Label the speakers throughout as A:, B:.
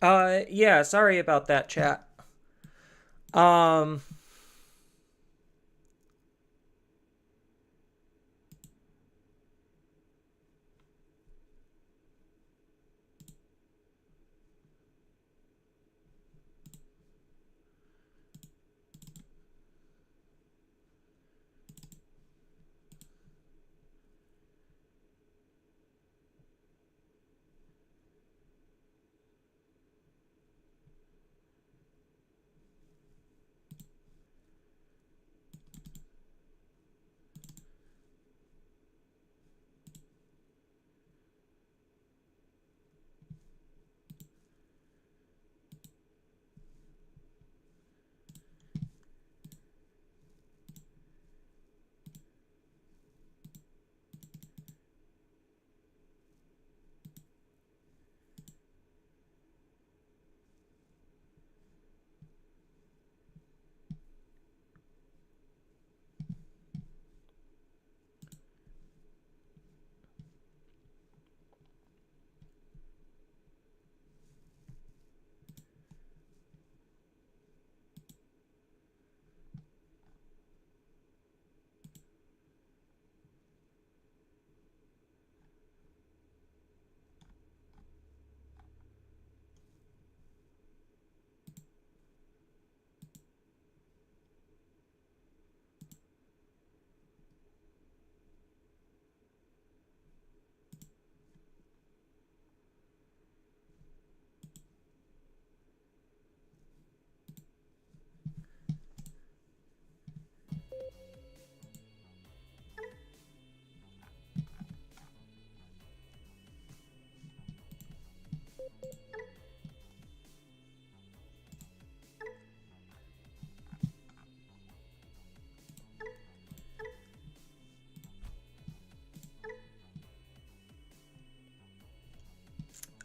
A: Yeah, sorry about that, chat. Um,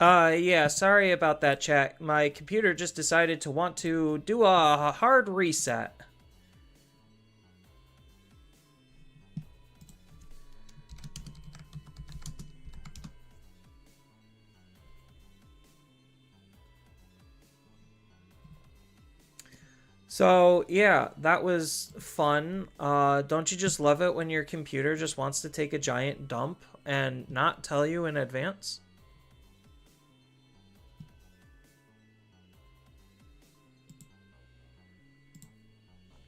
A: yeah, sorry about that, chat. My computer just decided to want to do a hard reset. So, yeah, that was fun. Don't you just love it when your computer just wants to take a giant dump and not tell you in advance?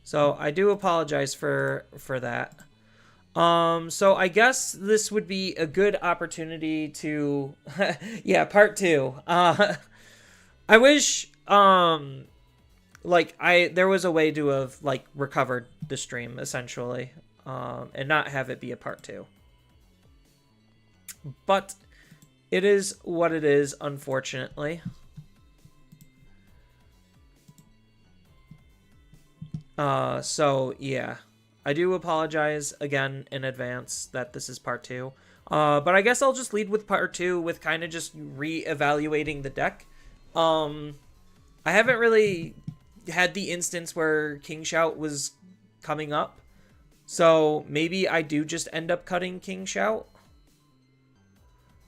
A: So, I do apologize for that. So I guess this would be a good opportunity to yeah, part 2. I wish like I there was a way to have like recovered the stream essentially, and not have it be a part 2. But it is what it is, unfortunately. So yeah, I do apologize again in advance that this is part 2. But I guess I'll just lead with part 2 with kind of just re-evaluating the deck. Um, I haven't really had the instance where King Shout was coming up, so maybe I do just end up cutting King Shout.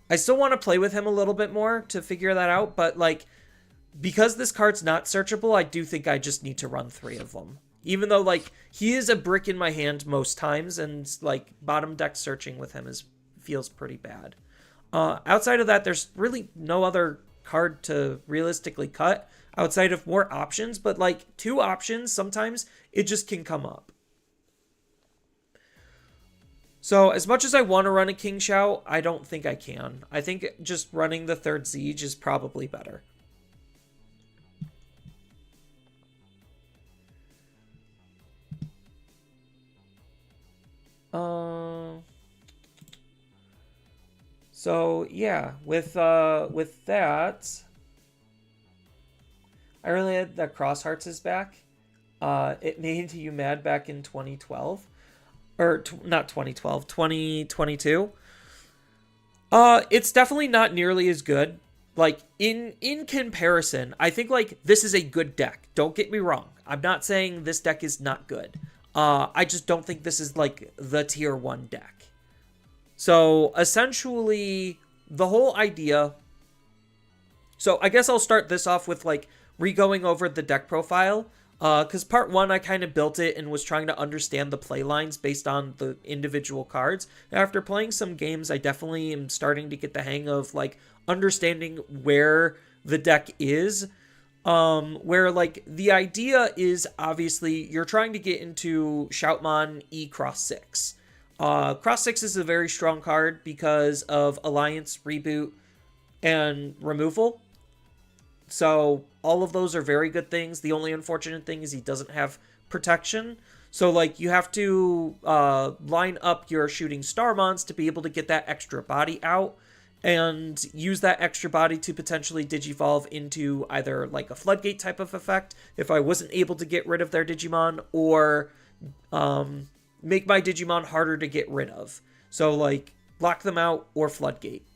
A: I still want to play with him a little bit more to figure that out, but like because this card's not searchable, I do think I just need to run 3 of them. Even though like he is a brick in my hand most times, and like bottom deck searching with him is feels pretty bad. Outside of that, there's really no other card to realistically cut outside of more options. But like 2 options, sometimes it just can come up. So as much as I want to run a King Shout, I don't think I can. I think just running the 3rd Siege is probably better. Uh, so yeah, with that, I really had that Cross Hearts is back. It made you mad back in 2012 or not 2012, 2022. It's definitely not nearly as good. Like in comparison, I think like this is a good deck. Don't get me wrong. I'm not saying this deck is not good. I just don't think this is like the tier 1 deck. So essentially, the whole idea So I guess I'll start this off with like re-going over the deck profile. Because part one, I kind of built it and was trying to understand the play lines based on the individual cards. After playing some games, I definitely am starting to get the hang of like understanding where the deck is. Where like the idea is obviously you're trying to get into Shoutmon E Cross 6. Cross 6 is a very strong card because of Alliance, Reboot, and Removal. So all of those are very good things. The only unfortunate thing is he doesn't have protection. So like you have to line up your shooting Starmons to be able to get that extra body out and use that extra body to potentially digivolve into either like a floodgate type of effect if I wasn't able to get rid of their Digimon, or make my Digimon harder to get rid of. So like lock them out or floodgate.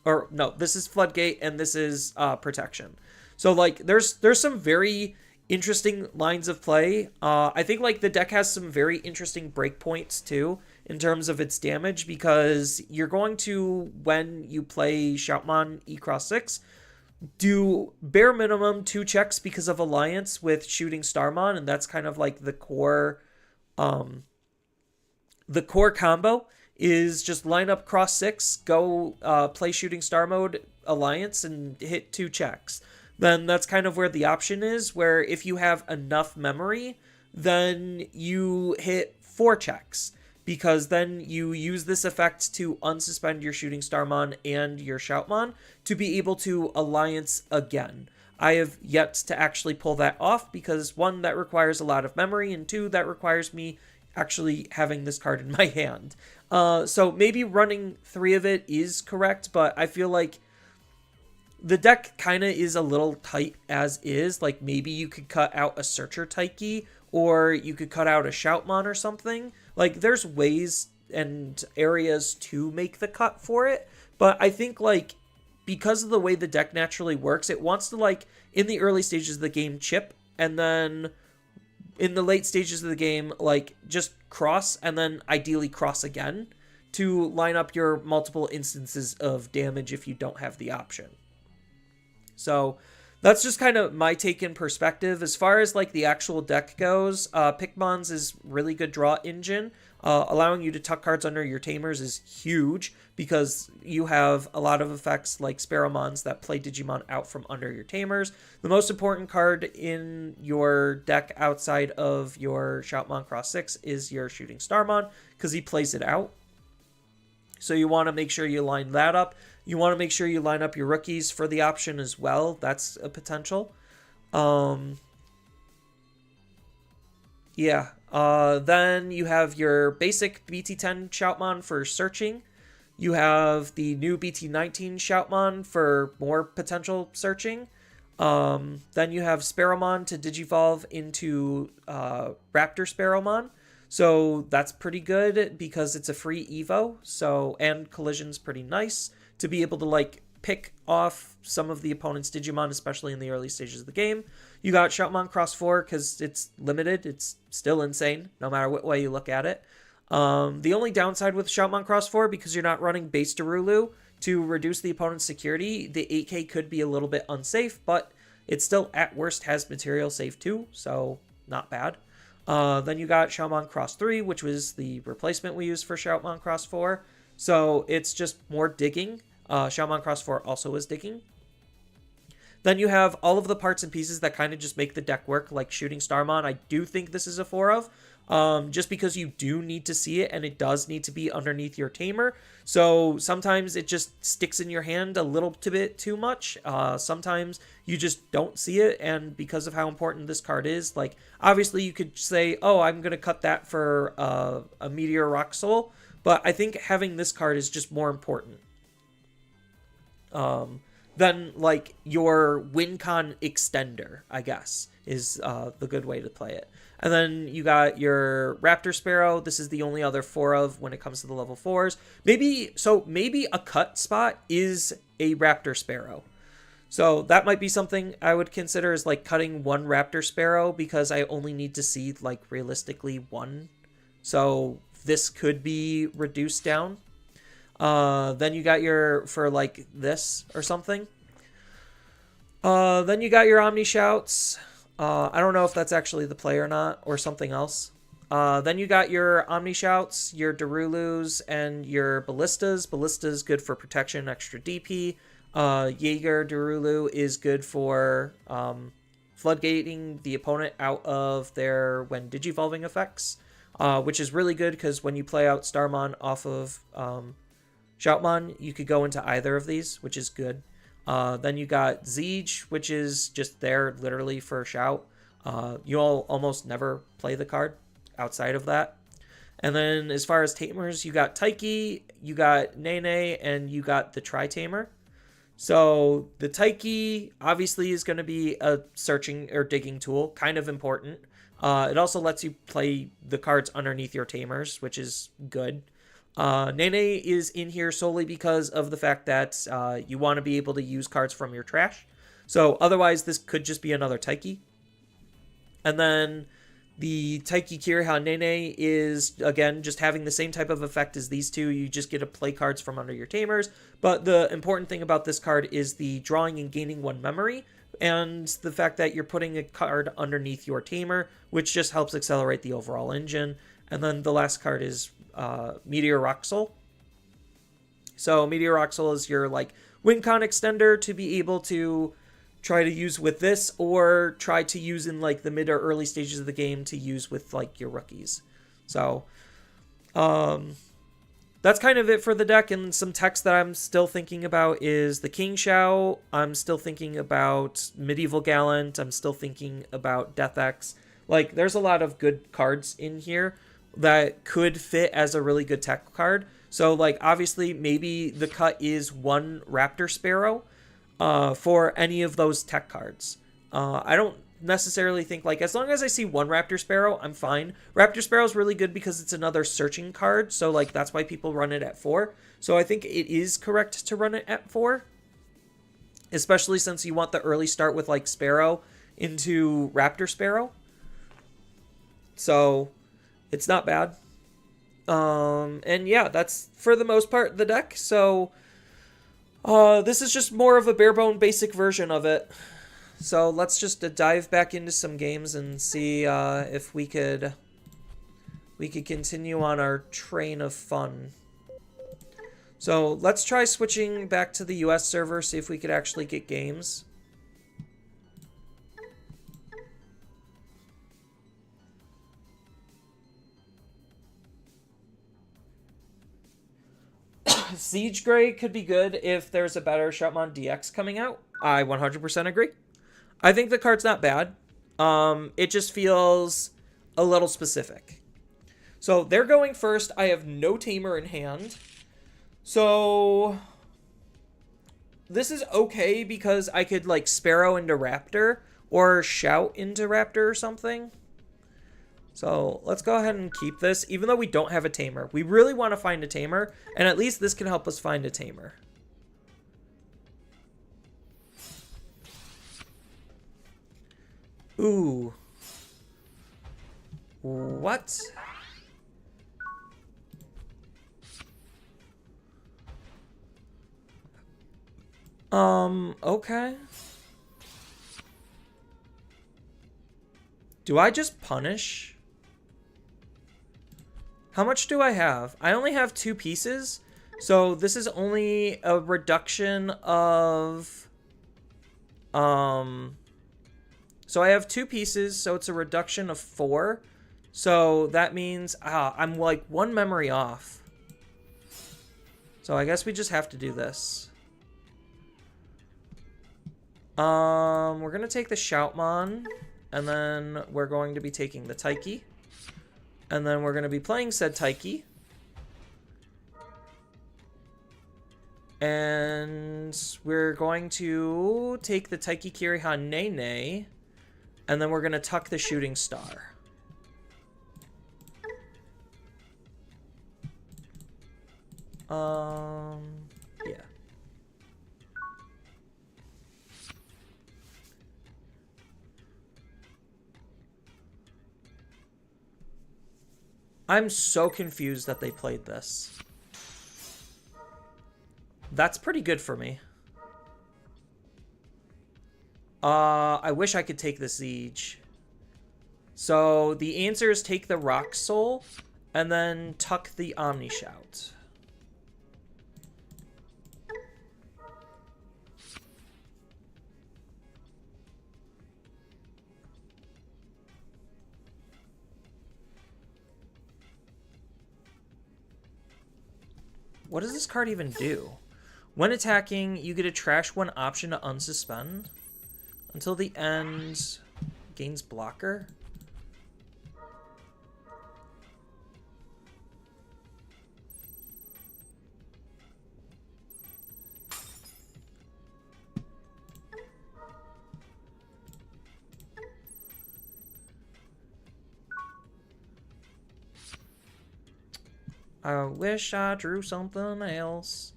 A: Or no, this is floodgate and this is protection. So like there's some very interesting lines of play. I think like the deck has some very interesting breakpoints too in terms of its damage, because you're going to, when you play Shoutmon E Cross 6, do bare minimum 2 checks because of Alliance with shooting Starmon, and that's kind of like the core combo is just line up Cross 6, go play shooting star mode Alliance and hit 2 checks. Then that's kind of where the option is, where if you have enough memory, then you hit 4 checks, because then you use this effect to unsuspend your shooting Starmon and your Shoutmon to be able to Alliance again. I have yet to actually pull that off because 1, that requires a lot of memory, and 2, that requires me actually having this card in my hand. So maybe running 3 of it is correct, but I feel like the deck kind of is a little tight as is. Like maybe you could cut out a Searcher Taiki, or you could cut out a Shoutmon or something. Like there's ways and areas to make the cut for it, but I think like because of the way the deck naturally works, it wants to like in the early stages of the game chip, and then in the late stages of the game like just cross, and then ideally cross again to line up your multiple instances of damage if you don't have the option. So that's just kind of my take and perspective. As far as like the actual deck goes, Pikmon's is really good draw engine. Allowing you to tuck cards under your Tamers is huge, because you have a lot of effects like Sparrowmons that play Digimon out from under your Tamers. The most important card in your deck outside of your Shoutmon Cross 6 is your Shooting Starmon, because he plays it out. So you want to make sure you line that up. You want to make sure you line up your rookies for the option as well. That's a potential. Yeah. Then you have your basic BT10 Shoutmon for searching. You have the new BT19 Shoutmon for more potential searching. Then you have Sparrowmon to digivolve into Raptor Sparrowmon. So that's pretty good because it's a free Evo. So, and Collision's pretty nice to be able to like pick off some of the opponent's Digimon, especially in the early stages of the game. You got Shoutmon Cross 4 because it's limited. It's still insane, no matter what way you look at it. The only downside with Shoutmon Cross 4, because you're not running base Darulu to reduce the opponent's security, the 8K could be a little bit unsafe, but it still at worst has material save too, so not bad. Then you got Shoutmon Cross 3, which was the replacement we used for Shoutmon Cross 4. So it's just more digging. Shoutmon Cross 4 also is digging. Then you have all of the parts and pieces that kind of just make the deck work, like Shooting Starmon. I do think this is a 4 of, just because you do need to see it, and it does need to be underneath your Tamer. So sometimes it just sticks in your hand a little bit too much. Sometimes you just don't see it, and because of how important this card is, like, obviously you could say, oh, I'm going to cut that for a Meteor Rock Soul, but I think having this card is just more important. Then, like, your WinCon extender, I guess, is the good way to play it. And then you got your Raptor Sparrow. This is the only other 4 of when it comes to the level 4s. Maybe a cut spot is a Raptor Sparrow. So that might be something I would consider, is like cutting 1 Raptor Sparrow, because I only need to see like realistically 1. So this could be reduced down. Then you got your, for like this or something. Then you got your Omni Shouts. I don't know if that's actually the play or not, or something else. Then you got your Omni Shouts, your Darulus, and your Ballistas. Ballistas good for protection, extra DP. Jaeger Darulu is good for floodgating the opponent out of their when digivolving effects, which is really good because when you play out Starmon off of Shoutmon, you could go into either of these, which is good. Then you got Siege, which is just there literally for Shout. You'll almost never play the card outside of that. And then as far as Tamers, you got Taiki, you got Nene, and you got the Tri-Tamer. So the Taiki obviously is going to be a searching or digging tool, kind of important. It also lets you play the cards underneath your Tamers, which is good. Nene is in here solely because of the fact that you want to be able to use cards from your trash. So otherwise, this could just be another Taiki. And then the Taiki Kiriha Nene is, again, just having the same type of effect as these two. You just get to play cards from under your Tamers. But the important thing about this card is the drawing and gaining 1 memory, and the fact that you're putting a card underneath your Tamer, which just helps accelerate the overall engine. And then the last card is Meteor Roxel. So Meteor Roxel is your like WinCon extender to be able to try to use with this, or try to use in like the mid or early stages of the game to use with like your rookies. So that's kind of it for the deck. And some text that I'm still thinking about is the King Shao. I'm still thinking about Medieval Gallant. I'm still thinking about Death X. Like, there's a lot of good cards in here that could fit as a really good tech card. So, like, obviously, maybe the cut is 1 Raptor Sparrow for any of those tech cards. I don't necessarily think, like, as long as I see 1 Raptor Sparrow, I'm fine. Raptor Sparrow is really good because it's another searching card, so, like, that's why people run it at 4. So I think it is correct to run it at 4, especially since you want the early start with, like, Sparrow into Raptor Sparrow. So it's not bad. And yeah, that's for the most part the deck. So this is just more of a bare bone basic version of it. So let's just dive back into some games and see if we could continue on our train of fun. So let's try switching back to the US server, see if we could actually get games. Siege Gray could be good if there's a better Shoutmon DX coming out. I 100% agree. I think the card's not bad. It just feels a little specific. So they're going first. I have no Tamer in hand. So this is okay because I could like Sparrow into Raptor or Shout into Raptor or something. So let's go ahead and keep this, even though we don't have a Tamer. We really want to find a Tamer, and at least this can help us find a Tamer. Ooh. What? Okay. Do I just punish? How much do I have? I only have 2 pieces, so this is only a reduction of... So I have 2 pieces, so it's a reduction of 4. So that means I'm like 1 memory off. So I guess we just have to do this. We're going to take the Shoutmon, and then we're going to be taking the Taiki. And then we're going to be playing said Taiki. And we're going to take the Taiki Kiriha Nene. And then we're going to tuck the Shooting Star. Yeah. I'm so confused that they played this. That's pretty good for me. I wish I could take the siege. So the answer is take the Rock Soul and then tuck the Omni Shout. What does this card even do? When attacking, you get a trash one option to unsuspend. Until the end, gains blocker. I wish I drew something else.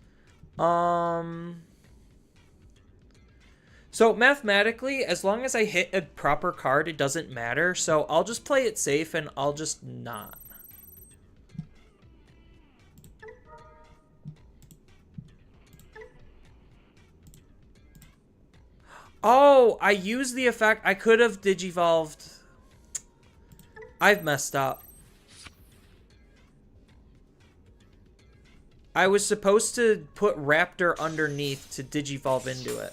A: So mathematically, as long as I hit a proper card, it doesn't matter. So I'll just play it safe and I'll just not. Oh, I used the effect. I could have digivolved. I've messed up. I was supposed to put Raptor underneath to digivolve into it.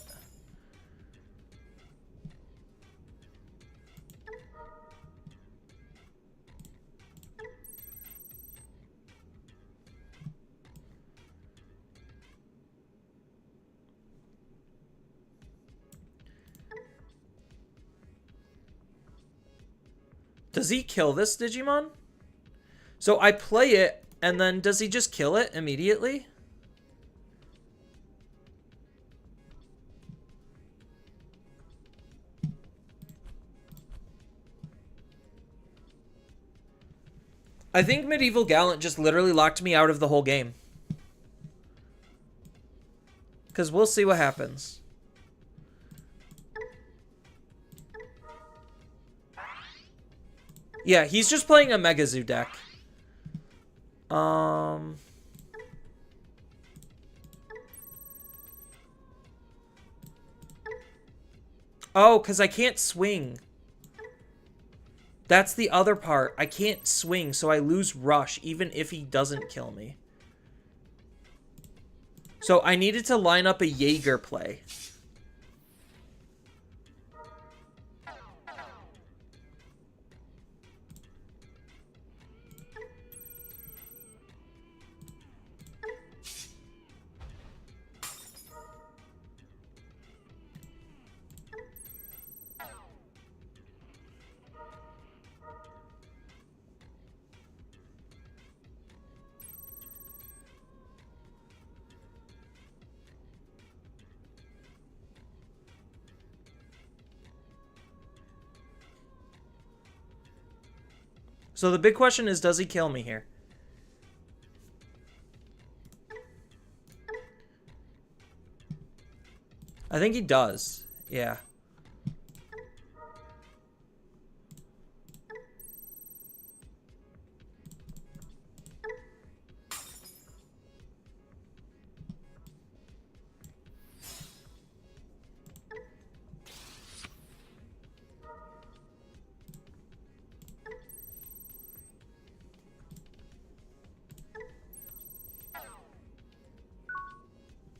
A: Does he kill this Digimon? So I play it, and then does he just kill it immediately? I think Medieval Gallant just literally locked me out of the whole game. Because we'll see what happens. Yeah, he's just playing a Mega Zoo deck. Oh, because I can't swing. That's the other part. I can't swing, so I lose Rush, even if he doesn't kill me. So I needed to line up a Jaeger play. So the big question is, does he kill me here? I think he does. Yeah.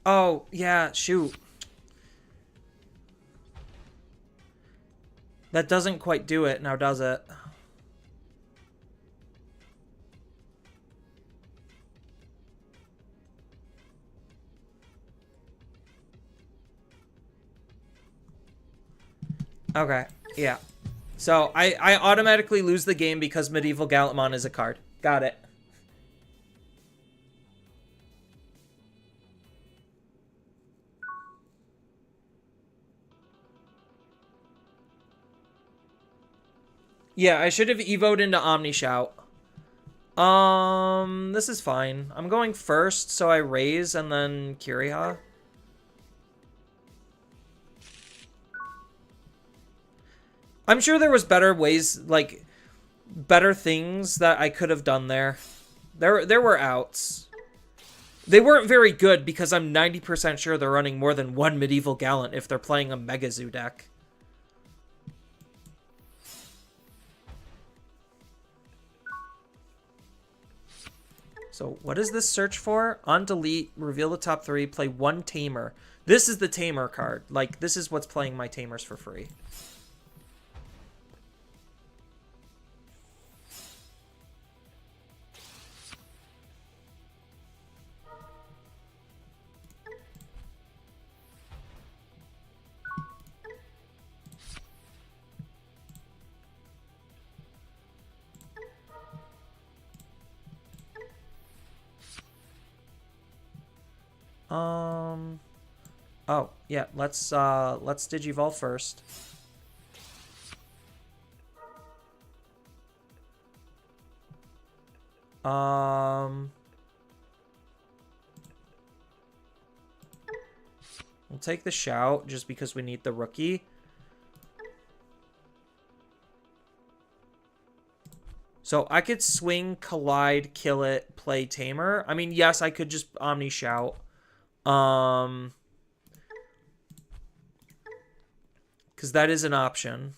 A: Oh, yeah, shoot. That doesn't quite do it, now does it? Okay, yeah. So, I automatically lose the game because Medieval Gallantmon is a card. Got it. Yeah, I should have evoed into Omni Shout. This is fine. I'm going first, so I raise and then Kuriha. I'm sure there was better ways, like, better things that I could have done there. There were outs. They weren't very good because I'm 90% sure they're running more than one Medieval Gallant if they're playing a Mega Zoo deck. So what is this search for? On delete, reveal the top 3, play 1 tamer. This is the tamer card. Like, this is what's playing my tamers for free. Oh, yeah, let's Digivolve first. We'll take the shout just because we need the rookie. So I could swing, collide, kill it, play tamer. I mean, yes, I could just omni shout. Because that is an option.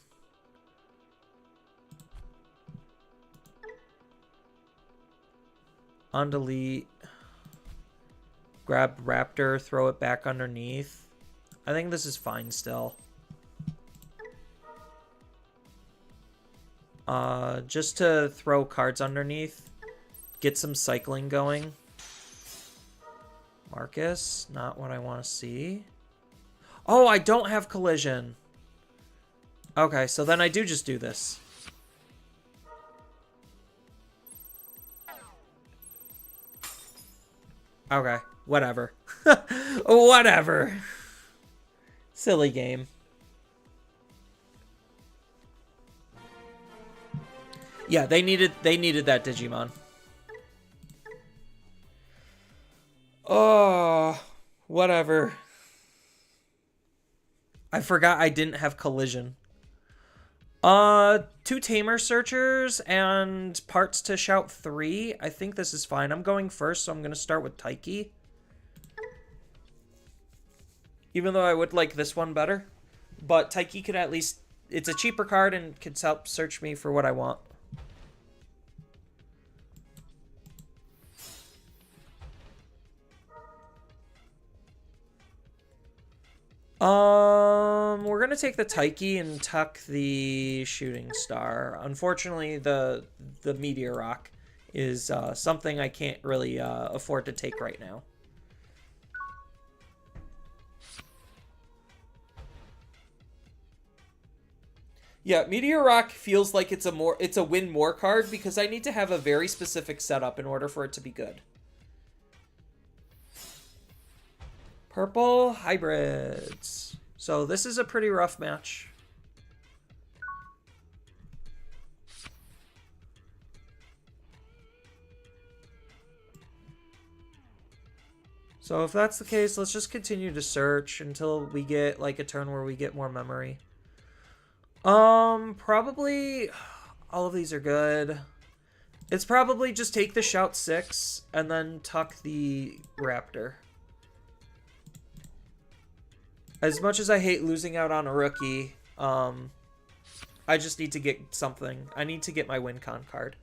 A: On delete. Grab Raptor, throw it back underneath. I think this is fine still. Just to throw cards underneath. Get some cycling going. Marcus, not what I want to see. Oh, I don't have collision. Okay, so then I do just do this. Okay, whatever. Whatever. Silly game. Yeah, they needed that Digimon. Oh, whatever. I forgot I didn't have collision. 2 tamer searchers and parts to shout 3. I think this is fine. I'm going first, so I'm going to start with Taiki. Even though I would like this one better. But Taiki could at least... It's a cheaper card and could help search me for what I want. We're gonna take the Taiki and tuck the Shooting Star. Unfortunately, the Meteor Rock is something I can't really afford to take right now. Yeah, Meteor Rock feels like it's a win more card because I need to have a very specific setup in order for it to be good. Purple hybrids. So this is a pretty rough match. So if that's the case, let's just continue to search until we get like a turn where we get more memory. Probably all of these are good. It's probably just take the shout 6 and then tuck the Raptor. As much as I hate losing out on a rookie, I just need to get something. I need to get my WinCon card.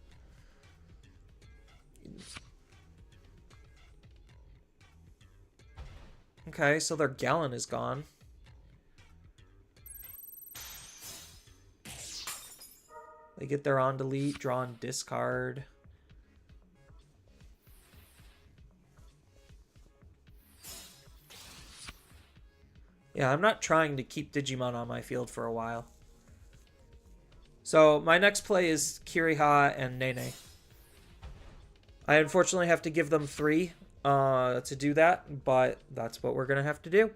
A: Okay, so their Gallon is gone. They get their on delete, draw and discard. Yeah, I'm not trying to keep Digimon on my field for a while. So my next play is Kiriha and Nene. I unfortunately have to give them 3 to do that, but that's what we're going to have to do.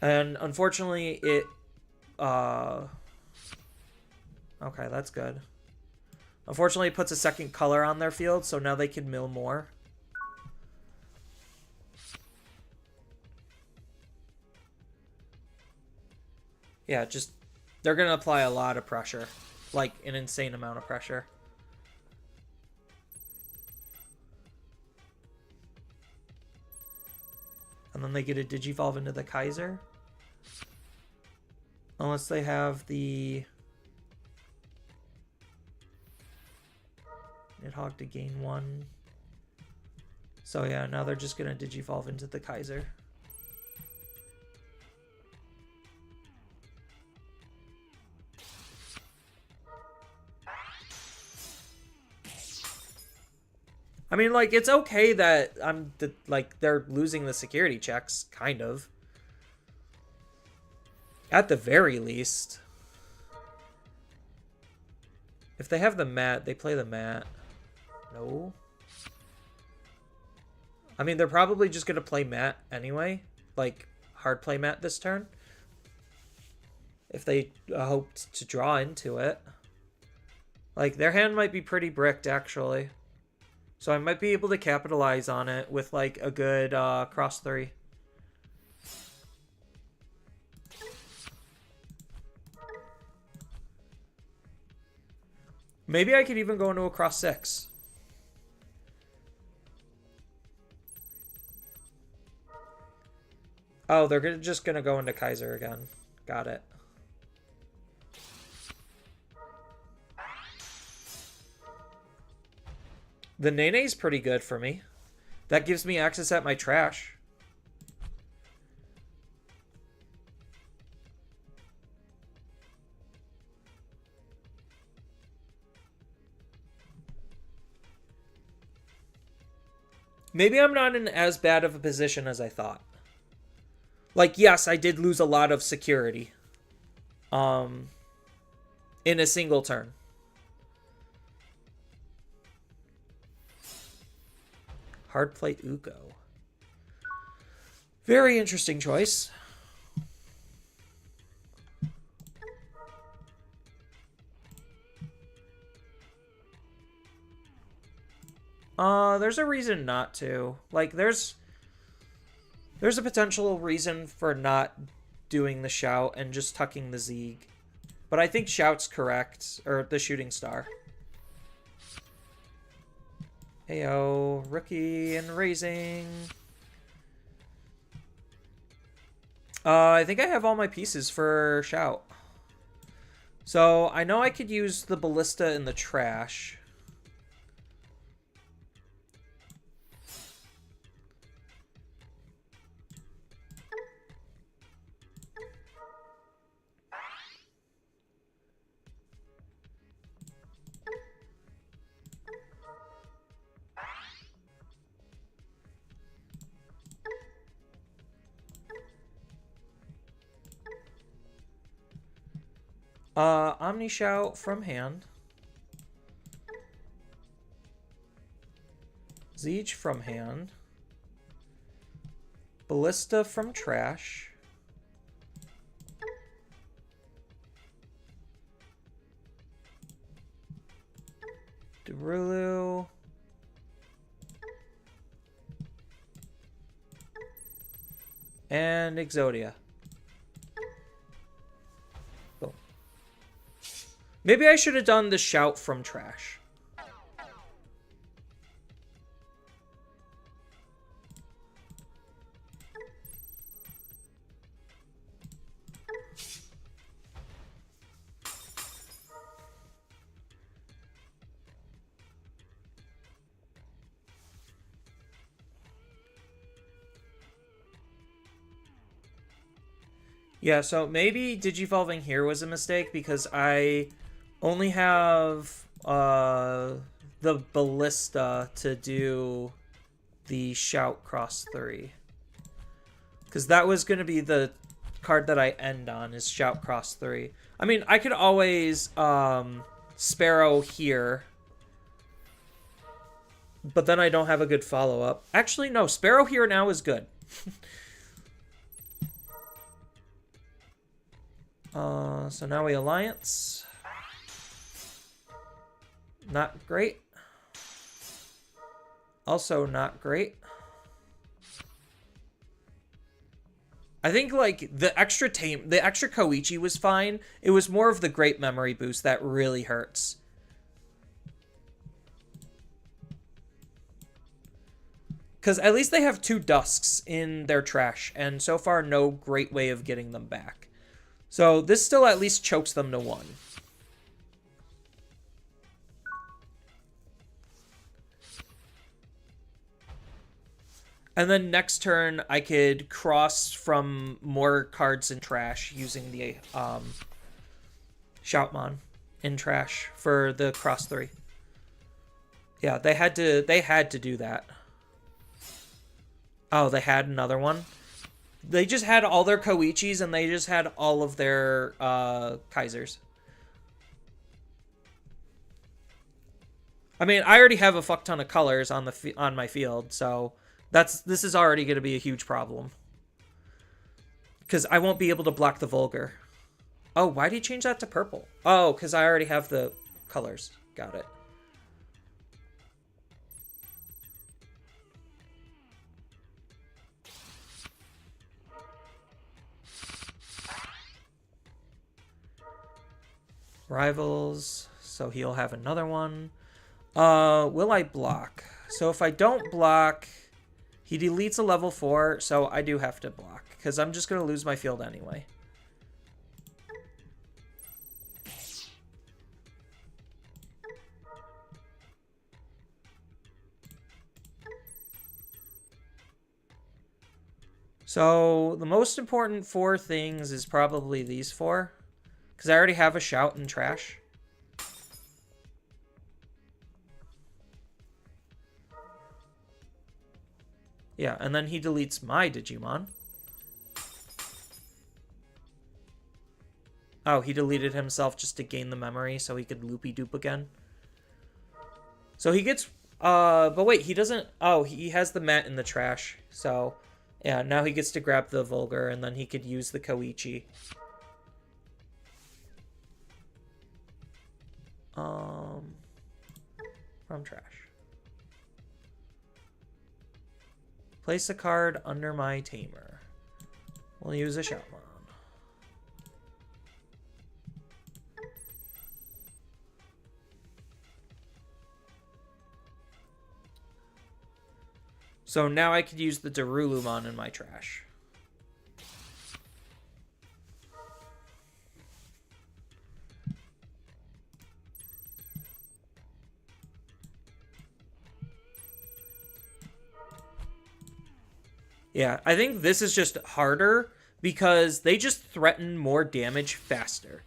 A: And unfortunately it... Okay, that's good. Unfortunately it puts a second color on their field, so now they can mill more. Yeah, just, they're going to apply a lot of pressure. Like, an insane amount of pressure. And then they get a Digivolve into the Kaiser. Unless they have the... Nidhogg to gain 1. So yeah, now they're just gonna digivolve into the Kaiser. I mean, like, it's okay that like, they're losing the security checks, kind of. At the very least. If they have the mat, they play the mat. No. I mean, they're probably just going to play mat anyway. Like, hard play mat this turn. If they hoped to draw into it. Like, their hand might be pretty bricked, actually. So I might be able to capitalize on it with, like, a good cross 3. Maybe I could even go into a cross 6. Oh, they're just going to go into Kaiser again. Got it. The Nene's pretty good for me. That gives me access at my trash. Maybe I'm not in as bad of a position as I thought. Like, yes, I did lose a lot of security. In a single turn. Hard plate Uko. Very interesting choice. There's a reason not to. Like, there's a potential reason for not doing the shout and just tucking the Zeeg. But I think shout's correct, or the shooting star. Heyo, rookie and raising. I think I have all my pieces for shout. So I know I could use the ballista in the trash. Omni Shout from hand. Zeech from hand. Ballista from trash. Derulu. And Exodia. Boom. Maybe I should have done the shout from trash. Yeah, so maybe digivolving here was a mistake because I only have the ballista to do the shout cross 3. Because that was going to be the card that I end on, is shout cross 3. I mean, I could always Sparrow here. But then I don't have a good follow-up. Actually, no, Sparrow here now is good. So now we alliance. Not great. Also not great. I think like the extra Koichi was fine. It was more of the great memory boost that really hurts. Because at least they have 2 Dusks in their trash, and so far no great way of getting them back. So this still at least chokes them to 1. And then next turn, I could cross from more cards in trash using the Shoutmon in trash for the cross 3. Yeah, they had to do that. Oh, they had another one? They just had all their Koichis and they just had all of their Kaisers. I mean, I already have a fuck ton of colors on my field, so this is already going to be a huge problem. Because I won't be able to block the Vulgar. Oh, why did he change that to purple? Oh, because I already have the colors. Got it. Rivals. So he'll have another one. Will I block? So if I don't block, he deletes a level 4, so I do have to block. Because I'm just going to lose my field anyway. So the most important 4 things is probably these 4. Because I already have a Shout and Trash. Yeah, and then he deletes my Digimon. Oh, he deleted himself just to gain the memory so he could loopy-doop again. So he gets... but wait, he doesn't... Oh, he has the mat in the trash. So, yeah, now he gets to grab the Vulgar, and then he could use the Koichi. From trash. Place a card under my Tamer. We'll use a Shoutmon. So now I could use the Darulumon in my trash. Yeah, I think this is just harder because they just threaten more damage faster.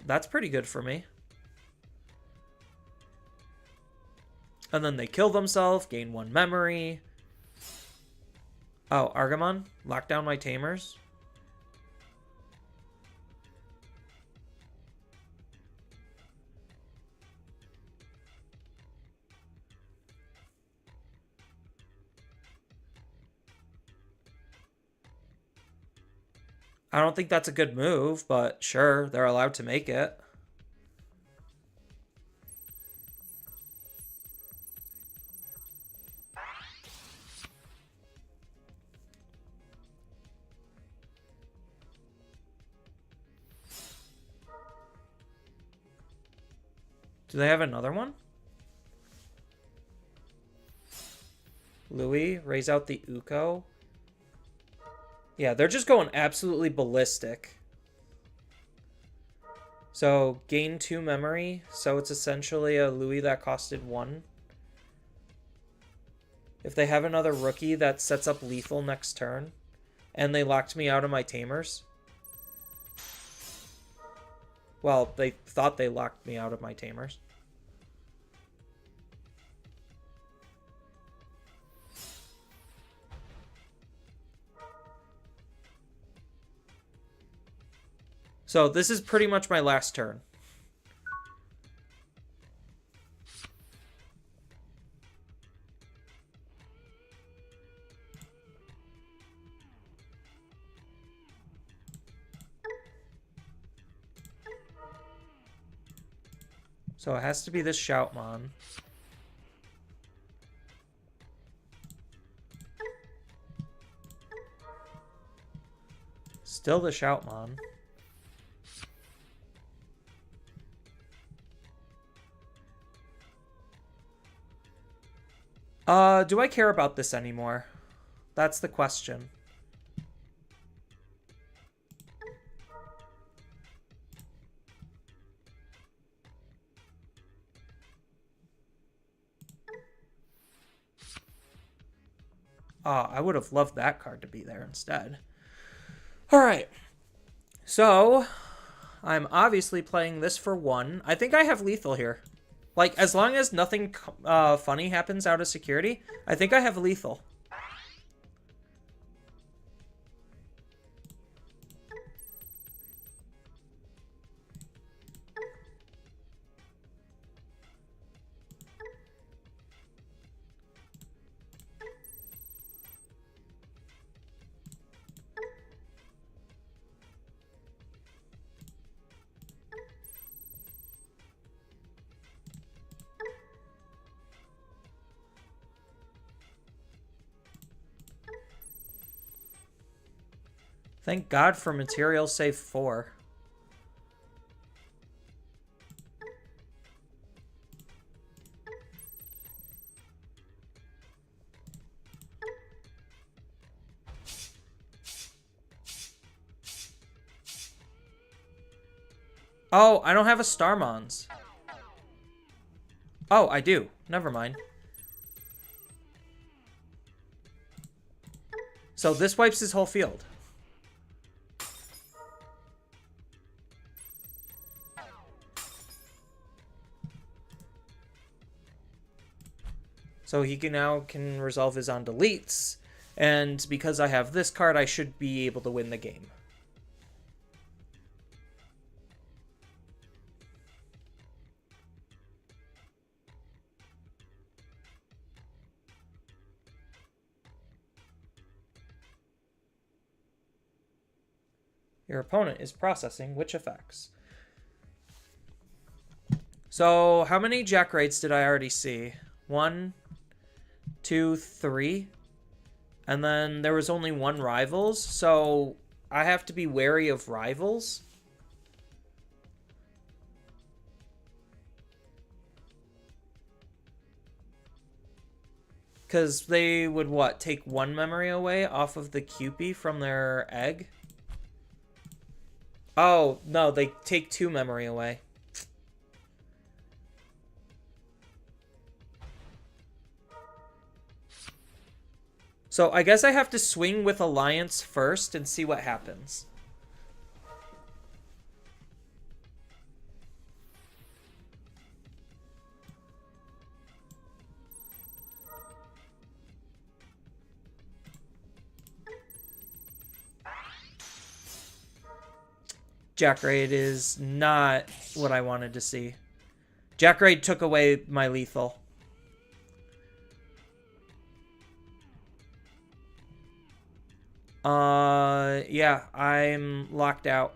A: That's pretty good for me. And then they kill themselves, gain 1 memory. Oh, Argamon? Lock down my Tamers. I don't think that's a good move, but sure, they're allowed to make it. Do they have another one? Louis, raise out the Uko. Yeah, they're just going absolutely ballistic. So, gain 2 memory. So it's essentially a Louis that costed 1. If they have another rookie that sets up lethal next turn, and they locked me out of my Tamers. Well, they thought they locked me out of my Tamers. So this is pretty much my last turn. So it has to be this Shoutmon. Still the Shoutmon. Do I care about this anymore? That's the question. I would have loved that card to be there instead. All right. So, I'm obviously playing this for 1. I think I have lethal here. Like, as long as nothing funny happens out of security, I think I have lethal. Thank God for material save 4. Oh, I don't have a Starmons. Oh, I do. Never mind. So this wipes his whole field. So he can resolve his on deletes, and because I have this card, I should be able to win the game. Your opponent is processing which effects. So how many Jack Raids did I already see? 1, 2, 3. And then there was only 1 Rivals, so I have to be wary of Rivals. Because they would, what, take 1 memory away off of the Cupid from their egg? Oh, no, they take 2 memory away. So I guess I have to swing with Alliance first and see what happens. Jack Raid is not what I wanted to see. Jack Raid took away my lethal. Yeah, I'm locked out.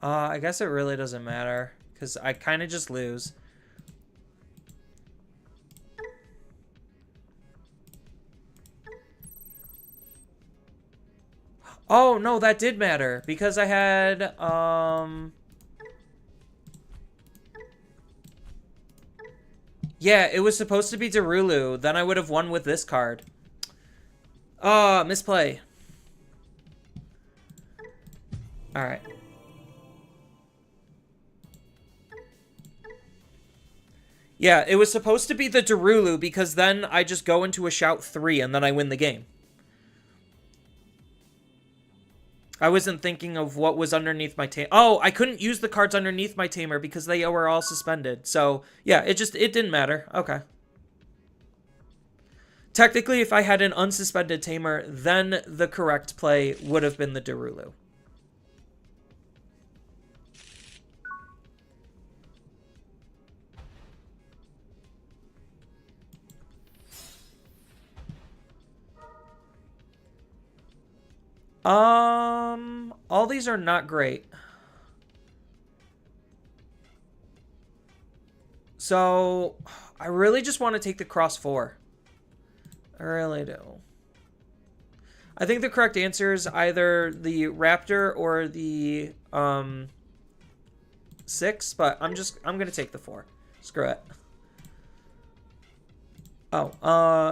A: I guess it really doesn't matter, because I kind of just lose. Oh, no, that did matter, because I had, yeah, it was supposed to be Darulu, then I would have won with this card. Oh, misplay. Alright. Yeah, it was supposed to be the Darulu because then I just go into a shout 3 and then I win the game. I wasn't thinking of what was underneath my tamer. Oh, I couldn't use the cards underneath my tamer because they were all suspended. So, yeah, it didn't matter. Okay. Technically, if I had an unsuspended tamer, then the correct play would have been the Darulu. All these are not great. So, I really just want to take the cross 4. I really do. I think the correct answer is either the Raptor or the 6, but I'm gonna take the 4. Screw it. Oh,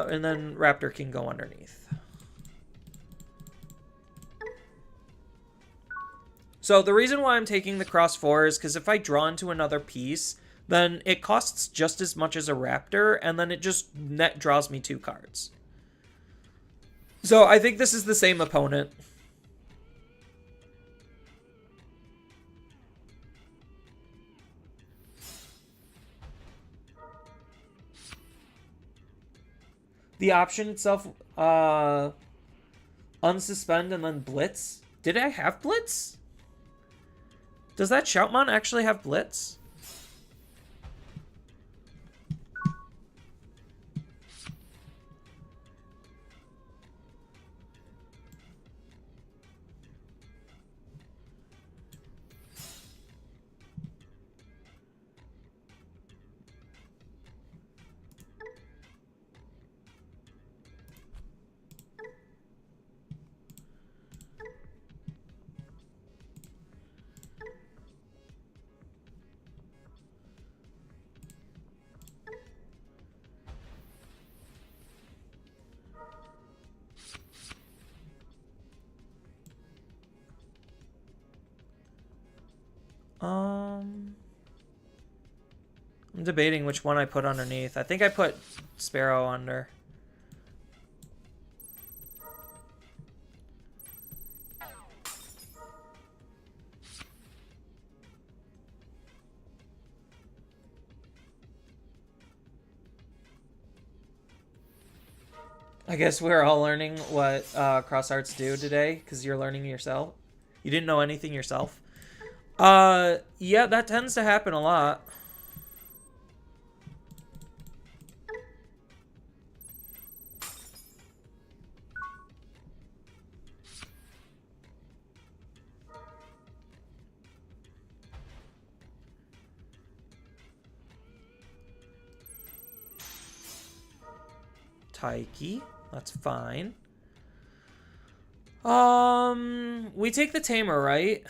A: and then Raptor can go underneath. So the reason why I'm taking the cross 4 is because if I draw into another piece, then it costs just as much as a Raptor, and then it just net draws me 2 cards. So I think this is the same opponent. The option itself, unsuspend and then blitz. Did I have blitz? Does that Shoutmon actually have blitz? I'm debating which one I put underneath. I think I put Sparrow under. I guess we're all learning what cross arts do today because you're learning yourself. You didn't know anything yourself. Yeah, that tends to happen a lot. Taiki, that's fine. We take the Tamer, right?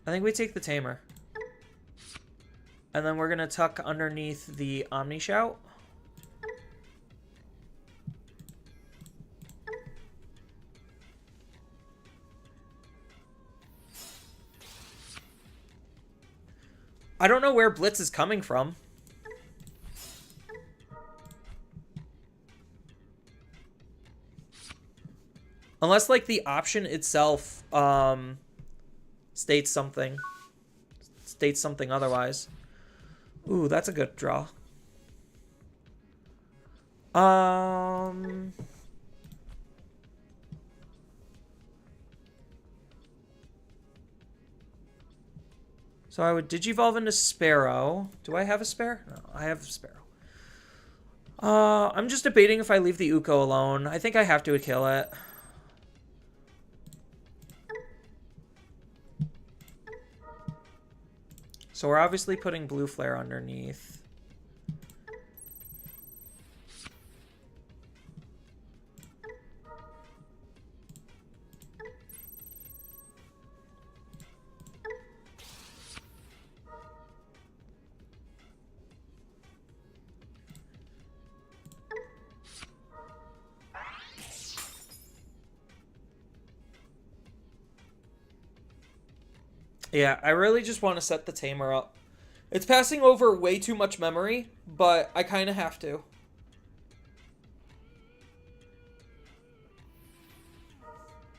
A: I think we take the Tamer. And then we're gonna tuck underneath the Omni Shout. I don't know where Blitz is coming from. Unless, like, the option itself states something otherwise. Ooh, that's a good draw. So I would Digivolve into Sparrow. Do I have a Sparrow? No, I have a Sparrow. I'm just debating if I leave the Uko alone. I think I have to kill it. So we're obviously putting Blue Flare underneath. Yeah, I really just want to set the Tamer up. It's passing over way too much memory, but I kind of have to.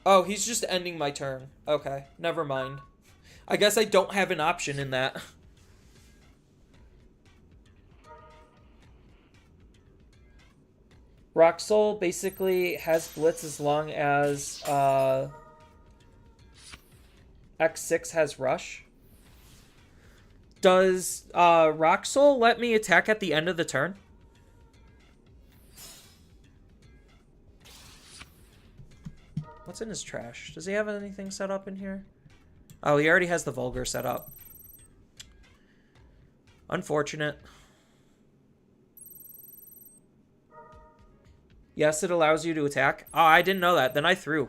A: Oh, he's just ending my turn. Okay, never mind. I guess I don't have an option in that. Rock Soul basically has Blitz as long as X6 has Rush. Does Rock Soul let me attack at the end of the turn? What's in his trash? Does he have anything set up in here? Oh, he already has the Vulgar set up. Unfortunate. Yes, it allows you to attack. Oh, I didn't know that. Then I threw.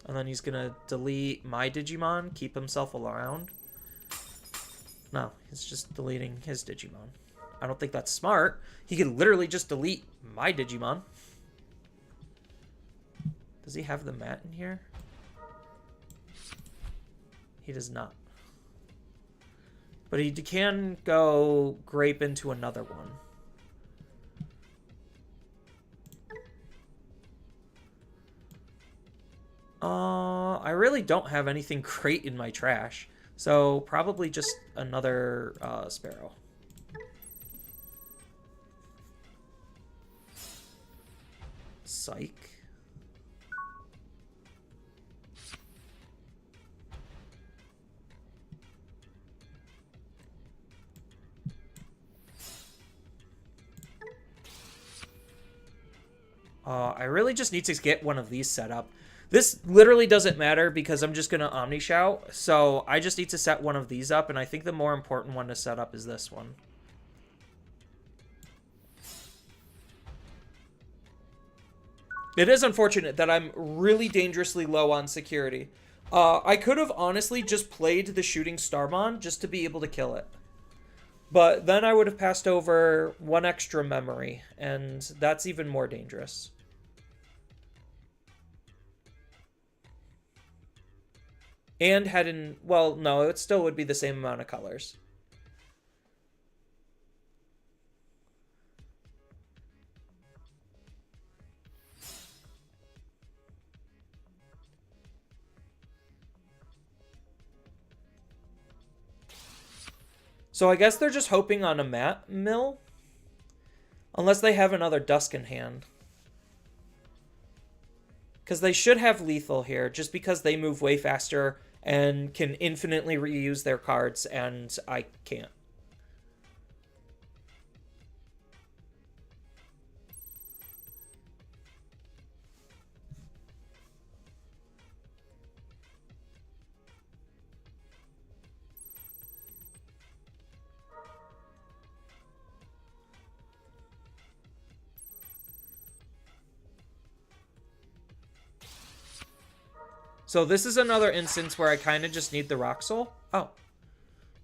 A: And then he's gonna delete my Digimon, keep himself around. No, he's just deleting his Digimon. I don't think that's smart. He could literally just delete my Digimon. Does he have the mat in here? He does not. But he can go grape into another one. I really don't have anything great in my trash. So probably just another Sparrow. Psych. I really just need to get one of these set up. This literally doesn't matter because I'm just going to Omni Shout. So I just need to set one of these up. And I think the more important one to set up is this one. It is unfortunate that I'm really dangerously low on security. I could have honestly just played the Shooting Starmon just to be able to kill it. But then I would have passed over one extra memory, and that's even more dangerous. And had in, well, no, it still would be the same amount of colors. So I guess they're just hoping on a mat mill. Unless they have another Dusk in hand. Because they should have lethal here, just because they move way faster and can infinitely reuse their cards, and I can't. So this is another instance where I kind of just need the Rock Soul. Oh.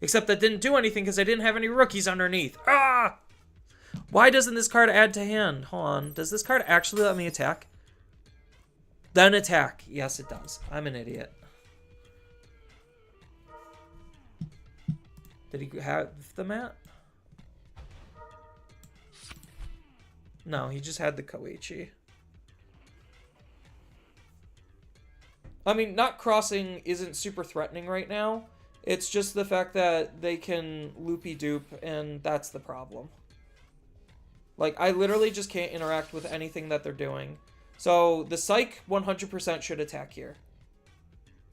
A: Except that didn't do anything because I didn't have any rookies underneath. Ah! Why doesn't this card add to hand? Hold on. Does this card actually let me attack? Then attack. Yes, it does. I'm an idiot. Did he have the mat? No, he just had the Koichi. I mean, not crossing isn't super threatening right now. It's just the fact that they can loopy-doop, and that's the problem. Like, I literally just can't interact with anything that they're doing. So, the Psych 100% should attack here.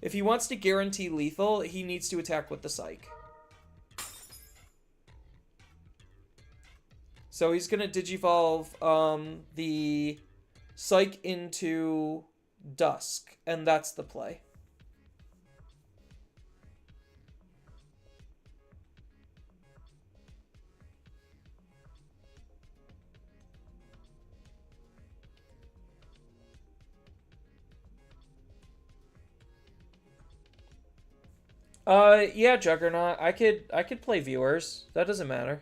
A: If he wants to guarantee lethal, he needs to attack with the Psych. So, he's going to Digivolve the Psych into Dusk, and that's the play. Yeah, Juggernaut. I could play viewers. That doesn't matter.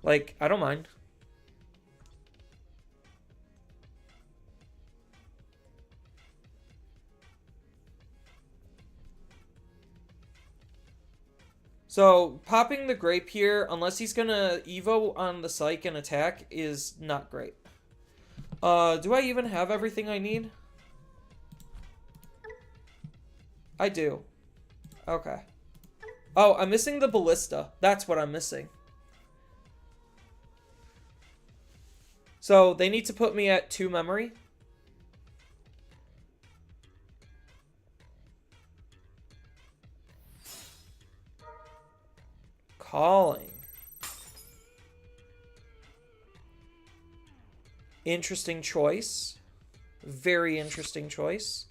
A: Like, I don't mind. So, popping the Grape here, unless he's gonna Evo on the Psych and attack, is not great. Do I even have everything I need? I do. Okay. Oh, I'm missing the Ballista. That's what I'm missing. So, they need to put me at 2 memory. Calling. Interesting choice. Very interesting choice.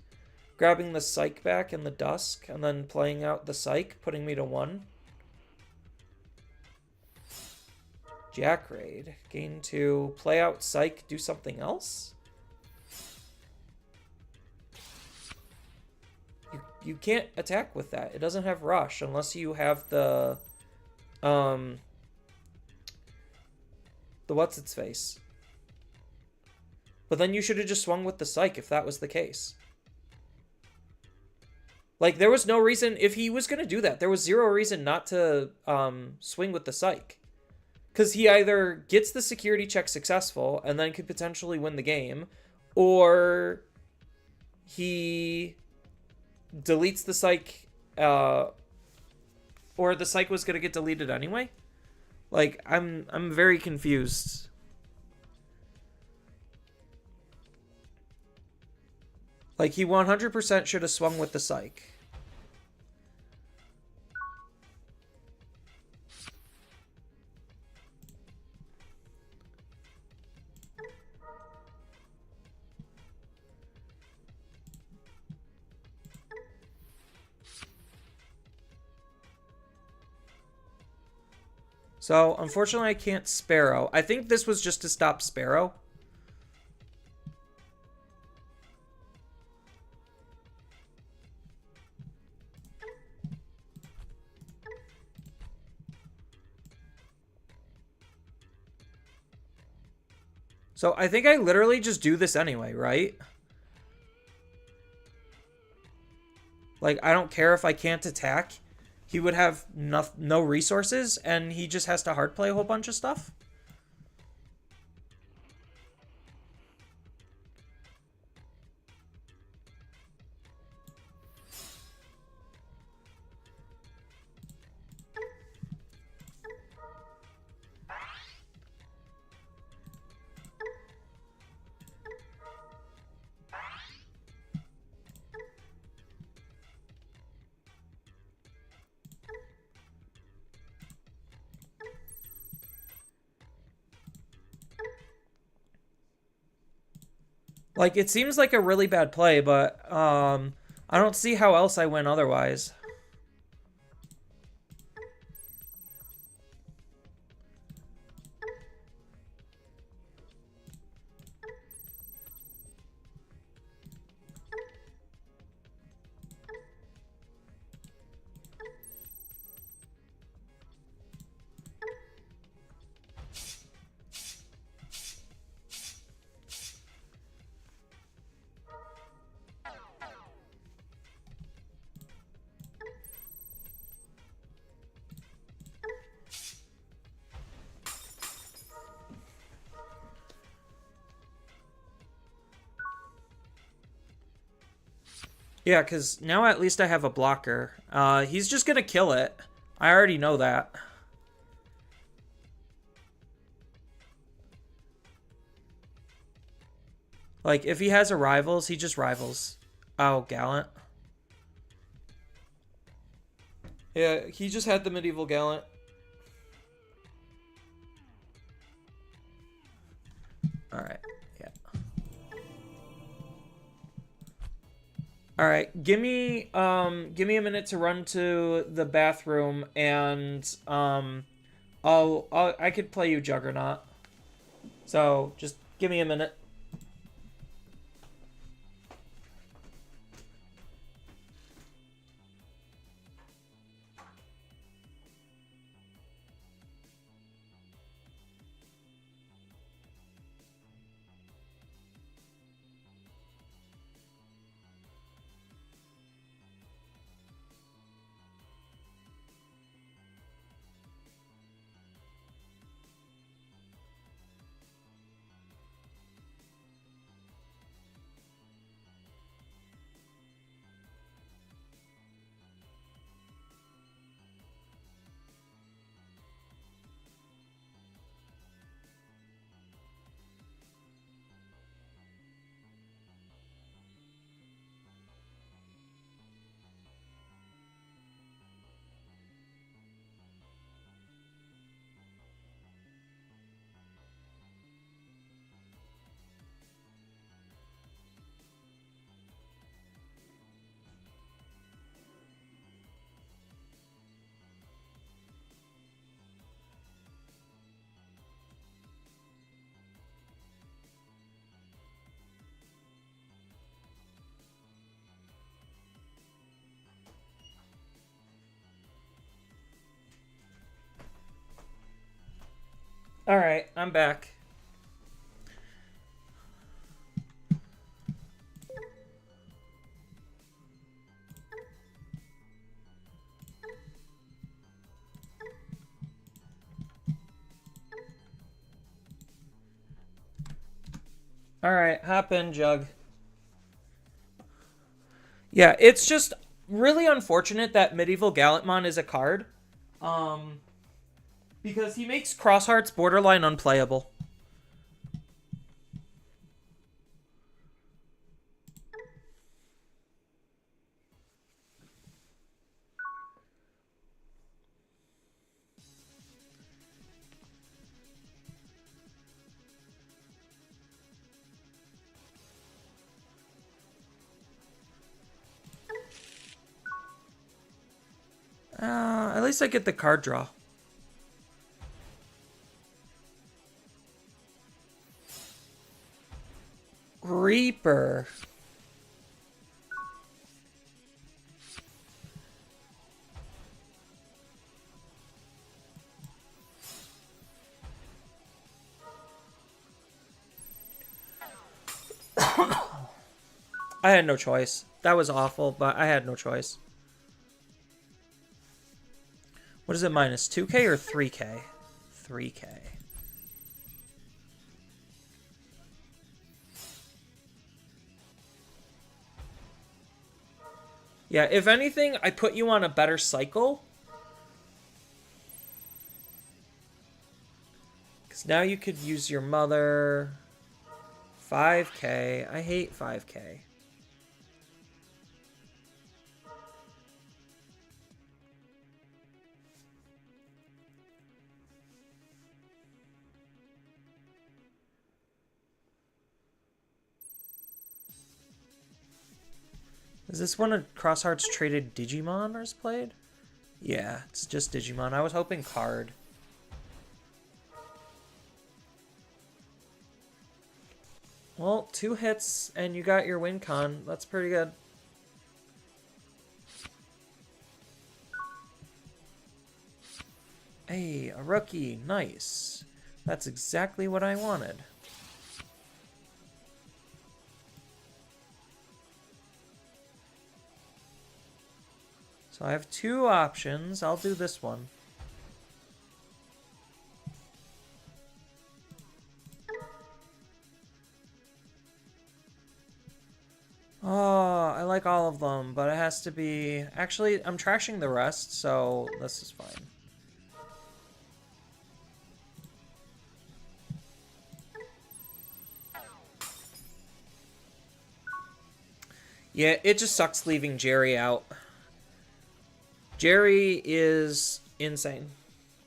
A: Grabbing the Psych back in the Dusk, and then playing out the Psych, putting me to 1. Jack Raid. Gain 2. Play out Psych, do something else? You can't attack with that. It doesn't have Rush unless you have the what's-its-face. But then you should have just swung with the Psych if that was the case. Like, there was no reason, if he was going to do that, there was zero reason not to swing with the Psych. Because he either gets the security check successful and then could potentially win the game, or he deletes the Psych, or the Psych was going to get deleted anyway. Like, I'm very confused. Like, he 100% should have swung with the Psych. So, unfortunately, I can't Sparrow. I think this was just to stop Sparrow. So, I think I literally just do this anyway, right? Like, I don't care if I can't attack. He would have no resources, and he just has to hard play a whole bunch of stuff. Like, it seems like a really bad play, but I don't see how else I win otherwise. Yeah, because now at least I have a blocker. He's just going to kill it. I already know that. Like, if he has a Rivals, he just Rivals. Oh, Gallant. Yeah, he just had the Medieval Gallant. Alright. All right, give me a minute to run to the bathroom, and I could play you Juggernaut. So just give me a minute. All right, I'm back. All right, hop in, Jug. Yeah, it's just really unfortunate that Medieval Gallantmon is a card. Um, because he makes Crosshearts borderline unplayable. At least I get the card draw. Reaper. I had no choice. That was awful, but I had no choice. What is it, minus 2k or 3k? 3k. Yeah, if anything, I put you on a better cycle. Because now you could use your mother. 5k. I hate 5k. Is this one of Crossheart's traded Digimon is played? Yeah, it's just Digimon. I was hoping card. Well, 2 hits and you got your win con. That's pretty good. Hey, a rookie. Nice. That's exactly what I wanted. So I have 2 options. I'll do this one. Oh, I like all of them, but it has to be... Actually, I'm trashing the rest, so this is fine. Yeah, it just sucks leaving Jerry out. Jerry is insane.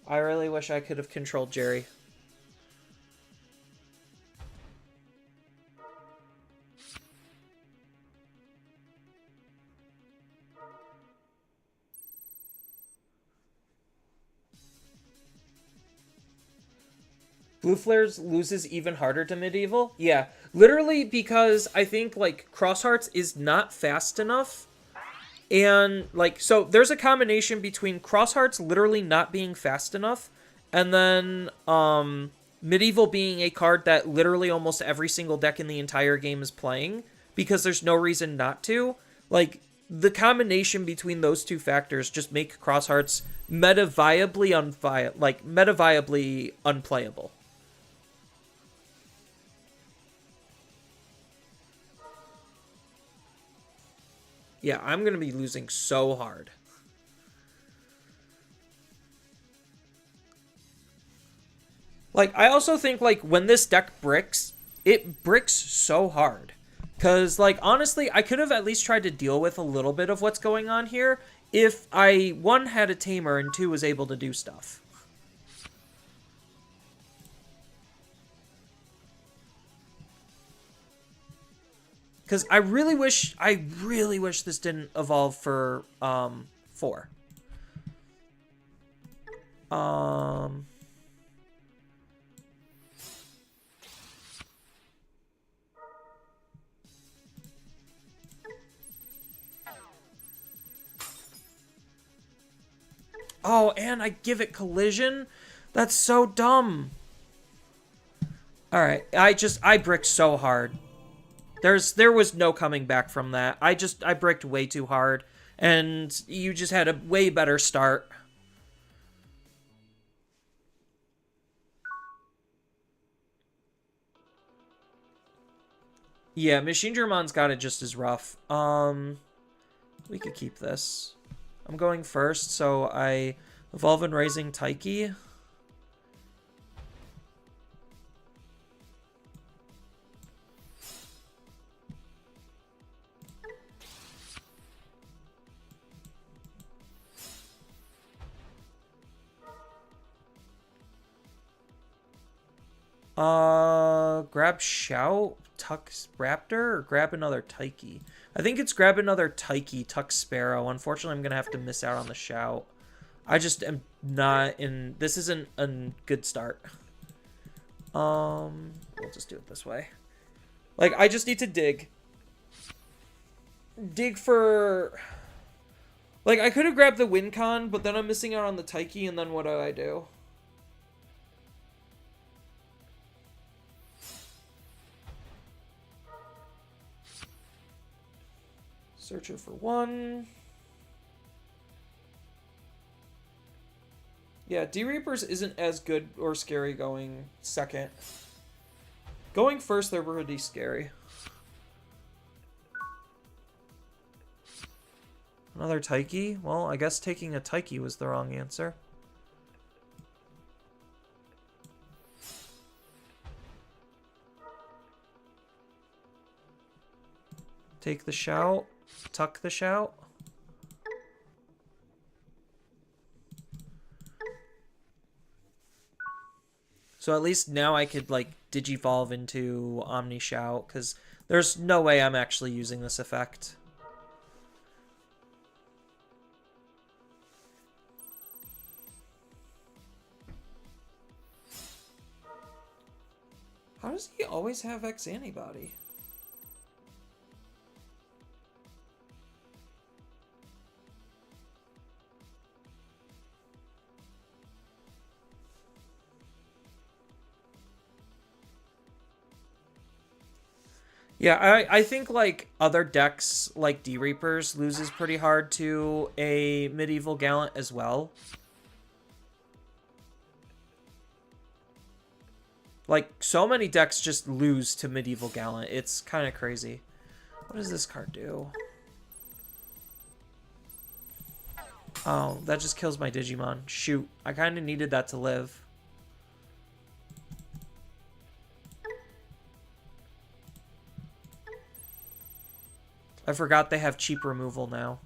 A: I really wish I could have controlled Jerry. Blue Flares loses even harder to Medieval? Yeah, literally because I think, like, Crosshearts is not fast enough. And, like, so there's a combination between Crosshearts literally not being fast enough and then Medieval being a card that literally almost every single deck in the entire game is playing because there's no reason not to. Like, the combination between those two factors just make Crosshearts meta-viably unplayable. Yeah, I'm going to be losing so hard. Like, I also think, like, when this deck bricks, it bricks so hard. Because, like, honestly, I could have at least tried to deal with a little bit of what's going on here if I, 1, had a Tamer, and 2, was able to do stuff. Because I really wish this didn't evolve for 4. Oh, and I give it collision? That's so dumb. All right, I bricked so hard. There was no coming back from that. I bricked way too hard, and you just had a way better start. Yeah, Machine German's got it just as rough. We could keep this. I'm going first, so I evolve and Raising Taiki. Grab Shout, Tuck Raptor, or grab another Taiki? I think it's grab another Taiki, Tuck Sparrow. Unfortunately, I'm going to have to miss out on the Shout. I just am not in... This isn't a good start. We'll just do it this way. Like, I just need to dig. Dig for... Like, I could have grabbed the Wincon, but then I'm missing out on the Taiki, and then what do I do? Searcher for 1. Yeah, D-Reapers isn't as good or scary going second. Going first, they're pretty scary. Another Taiki? Well, I guess taking a Taiki was the wrong answer. Take the Shout. Tuck the Shout. So at least now I could, like, Digivolve into Omni Shout, because there's no way I'm actually using this effect. How does he always have X antibody? Yeah, I think, like, other decks, like D-Reapers, loses pretty hard to a Medieval Gallant as well. Like, so many decks just lose to Medieval Gallant. It's kind of crazy. What does this card do? Oh, that just kills my Digimon. Shoot, I kind of needed that to live. I forgot they have cheap removal now.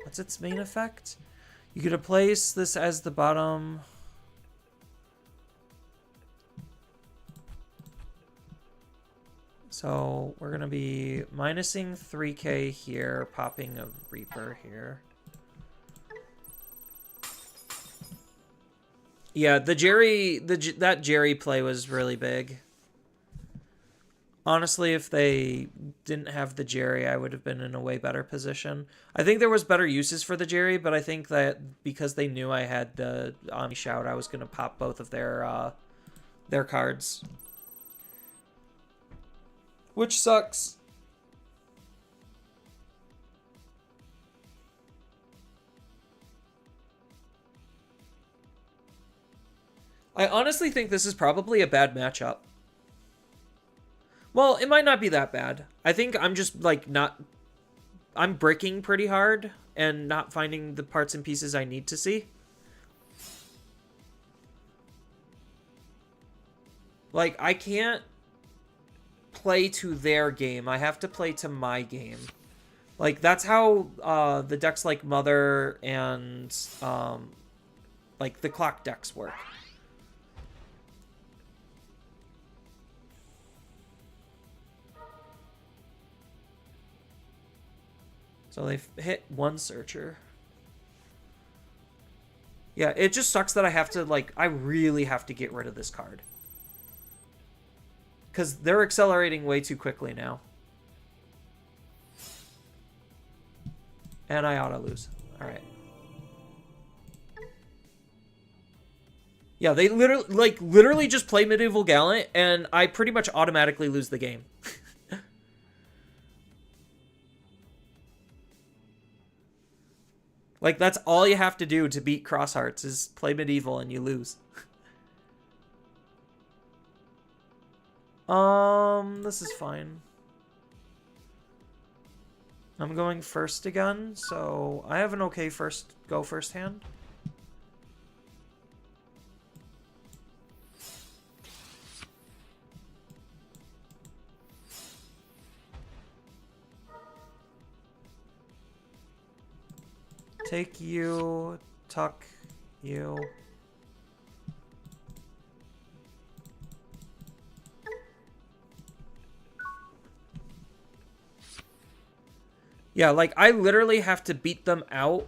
A: What's its main effect? You could place this as the bottom. So we're going to be minusing 3k here, popping a Reaper here. Yeah, that Jerry play was really big. Honestly, if they didn't have the Jerry, I would have been in a way better position. I think there was better uses for the Jerry, but I think that because they knew I had the Omni Shout, I was going to pop both of their cards. Which sucks. I honestly think this is probably a bad matchup. Well, it might not be that bad. I think I'm just, like, not... I'm bricking pretty hard and not finding the parts and pieces I need to see. Like, I can't play to their game. I have to play to my game. Like, that's how the decks like Mother and, like, the Clock decks work. So they've hit one Searcher. Yeah, it just sucks that I have to, like, I really have to get rid of this card. Because they're accelerating way too quickly now. And I auto lose. All right. Yeah, they literally just play Medieval Gallant, and I pretty much automatically lose the game. Like, that's all you have to do to beat Cross Hearts is play Medieval and you lose. This is fine. I'm going first again, so I have an okay first hand. Take you, tuck you. Yeah, like, I literally have to beat them out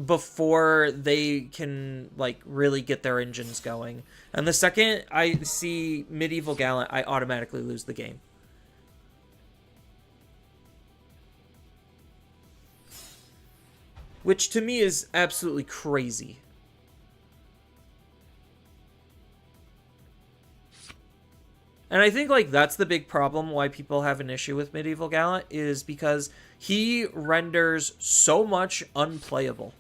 A: before they can, like, really get their engines going. And the second I see Medieval Gallant, I automatically lose the game. Which, to me, is absolutely crazy. And I think, like, that's the big problem why people have an issue with Medieval Gallant, is because he renders so much unplayable.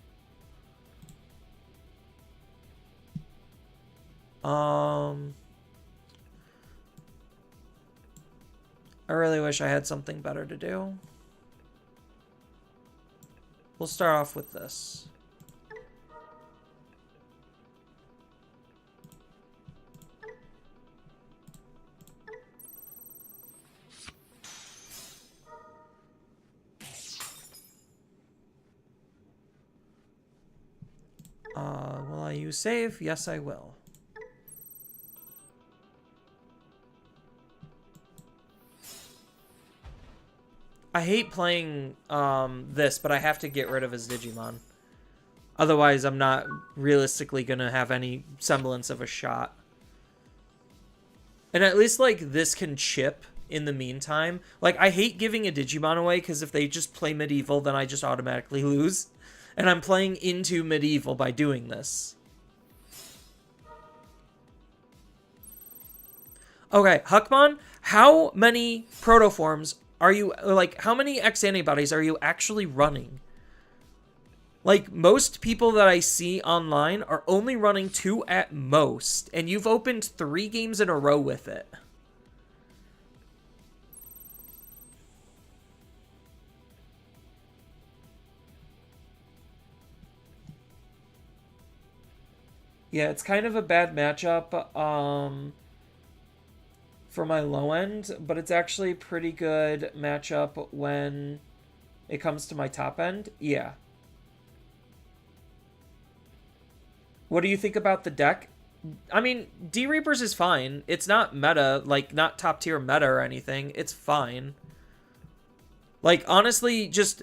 A: I really wish I had something better to do. We'll start off with this. Will I use save? Yes, I will. I hate playing this, but I have to get rid of his Digimon. Otherwise, I'm not realistically going to have any semblance of a shot. And at least, like, this can chip in the meantime. Like, I hate giving a Digimon away, because if they just play Medieval, then I just automatically lose. And I'm playing into Medieval by doing this. Okay, Huckmon, how many protoforms are you, like, how many X antibodies are you actually running? Like, most people that I see online are only running 2 at most, and you've opened 3 games in a row with it. Yeah, it's kind of a bad matchup for my low end, but it's actually a pretty good matchup when it comes to my top end. Yeah. What do you think about the deck? I mean, D-Reapers is fine. It's not meta, like, not top tier meta or anything. It's fine. Like, honestly, just...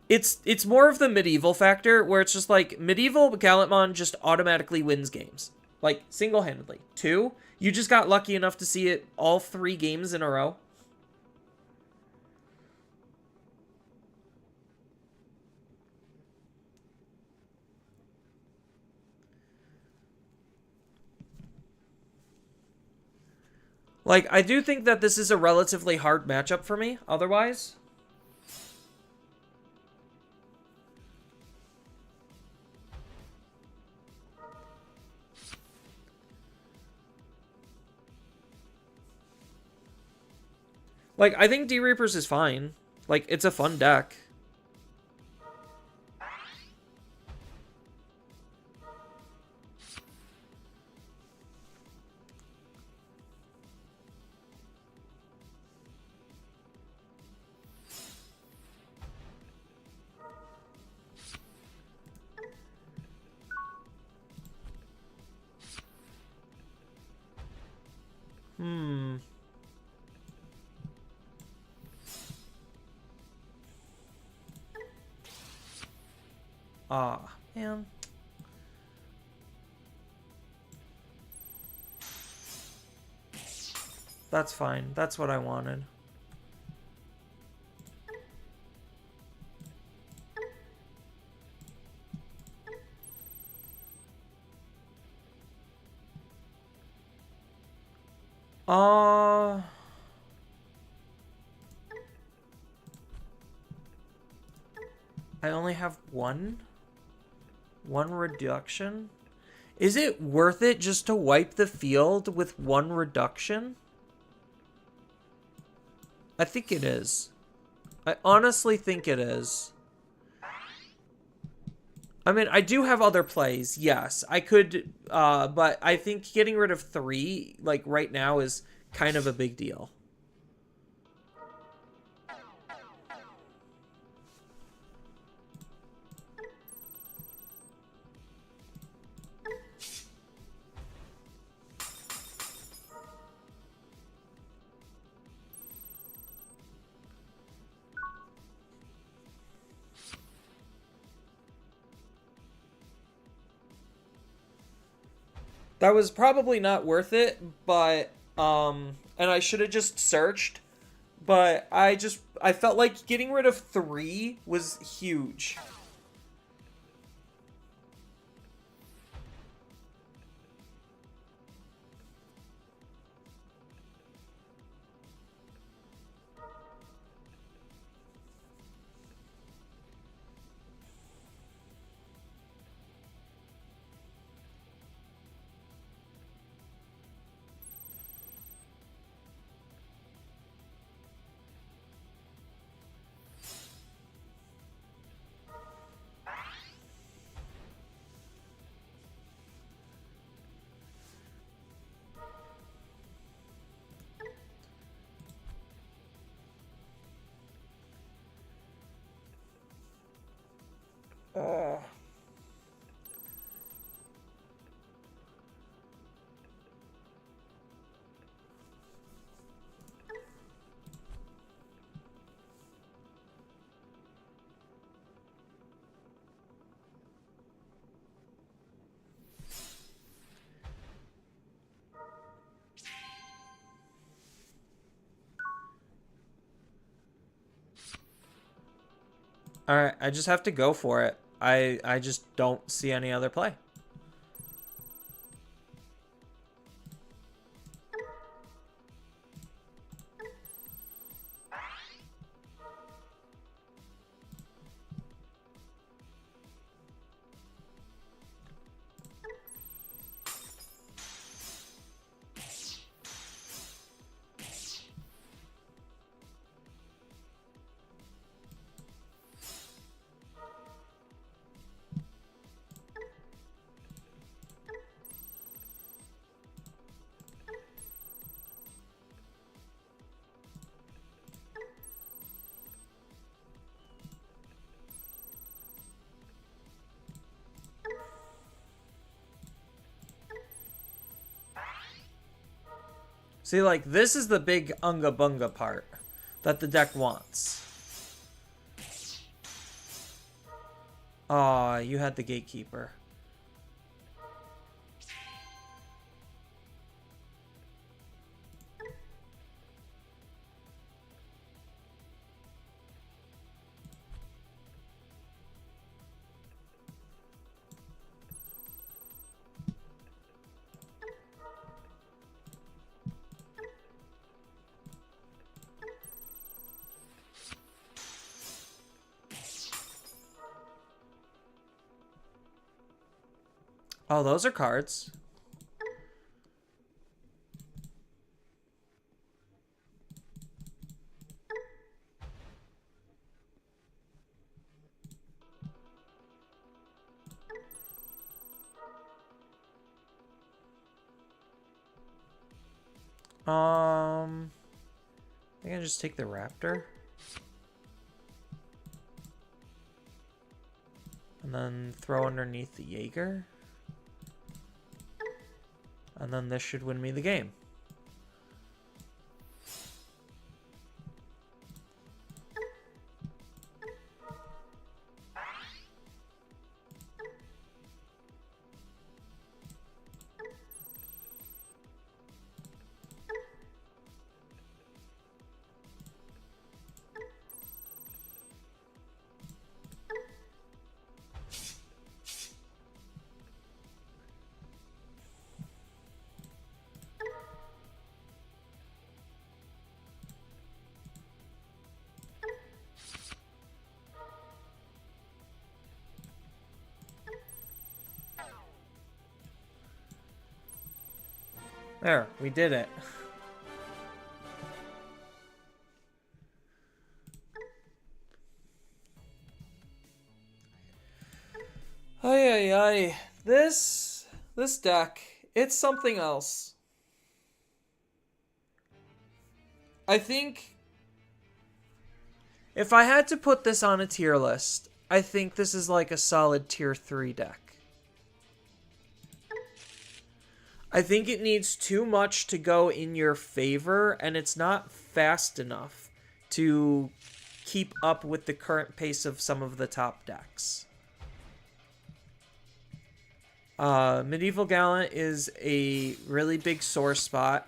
A: It's more of the Medieval factor, where it's just like, Medieval Gallantmon just automatically wins games. Like, single-handedly. 2, you just got lucky enough to see it all 3 games in a row. Like, I do think that this is a relatively hard matchup for me, otherwise. Like, I think D-Reapers is fine. Like, it's a fun deck. Ah, man. That's fine. That's what I wanted. Uh, I only have one reduction. Is it worth it just to wipe the field with one reduction? I think it is. I honestly think it is. I mean, I do have other plays, yes. I could, but I think getting rid of 3, like, right now is kind of a big deal. That was probably not worth it, but, and I should have just searched, but I felt like getting rid of 3 was huge. Oh. All right, I just have to go for it. I just don't see any other play. See, like, this is the big unga bunga part that the deck wants. Aw, you had the gatekeeper. Oh, those are cards. I think I just take the raptor. And then throw underneath the Jaeger. And then this should win me the game. There, we did it. Ay, ay, ay. This deck, it's something else. I think if I had to put this on a tier list, I think this is like a solid tier 3 deck. I think it needs too much to go in your favor, and it's not fast enough to keep up with the current pace of some of the top decks. Medieval Gallant is a really big sore spot.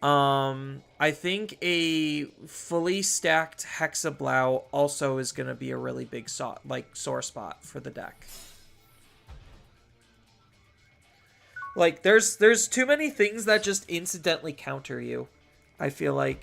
A: I think a fully stacked Hexablow also is going to be a really big sore spot for the deck. Like, there's too many things that just incidentally counter you, I feel like.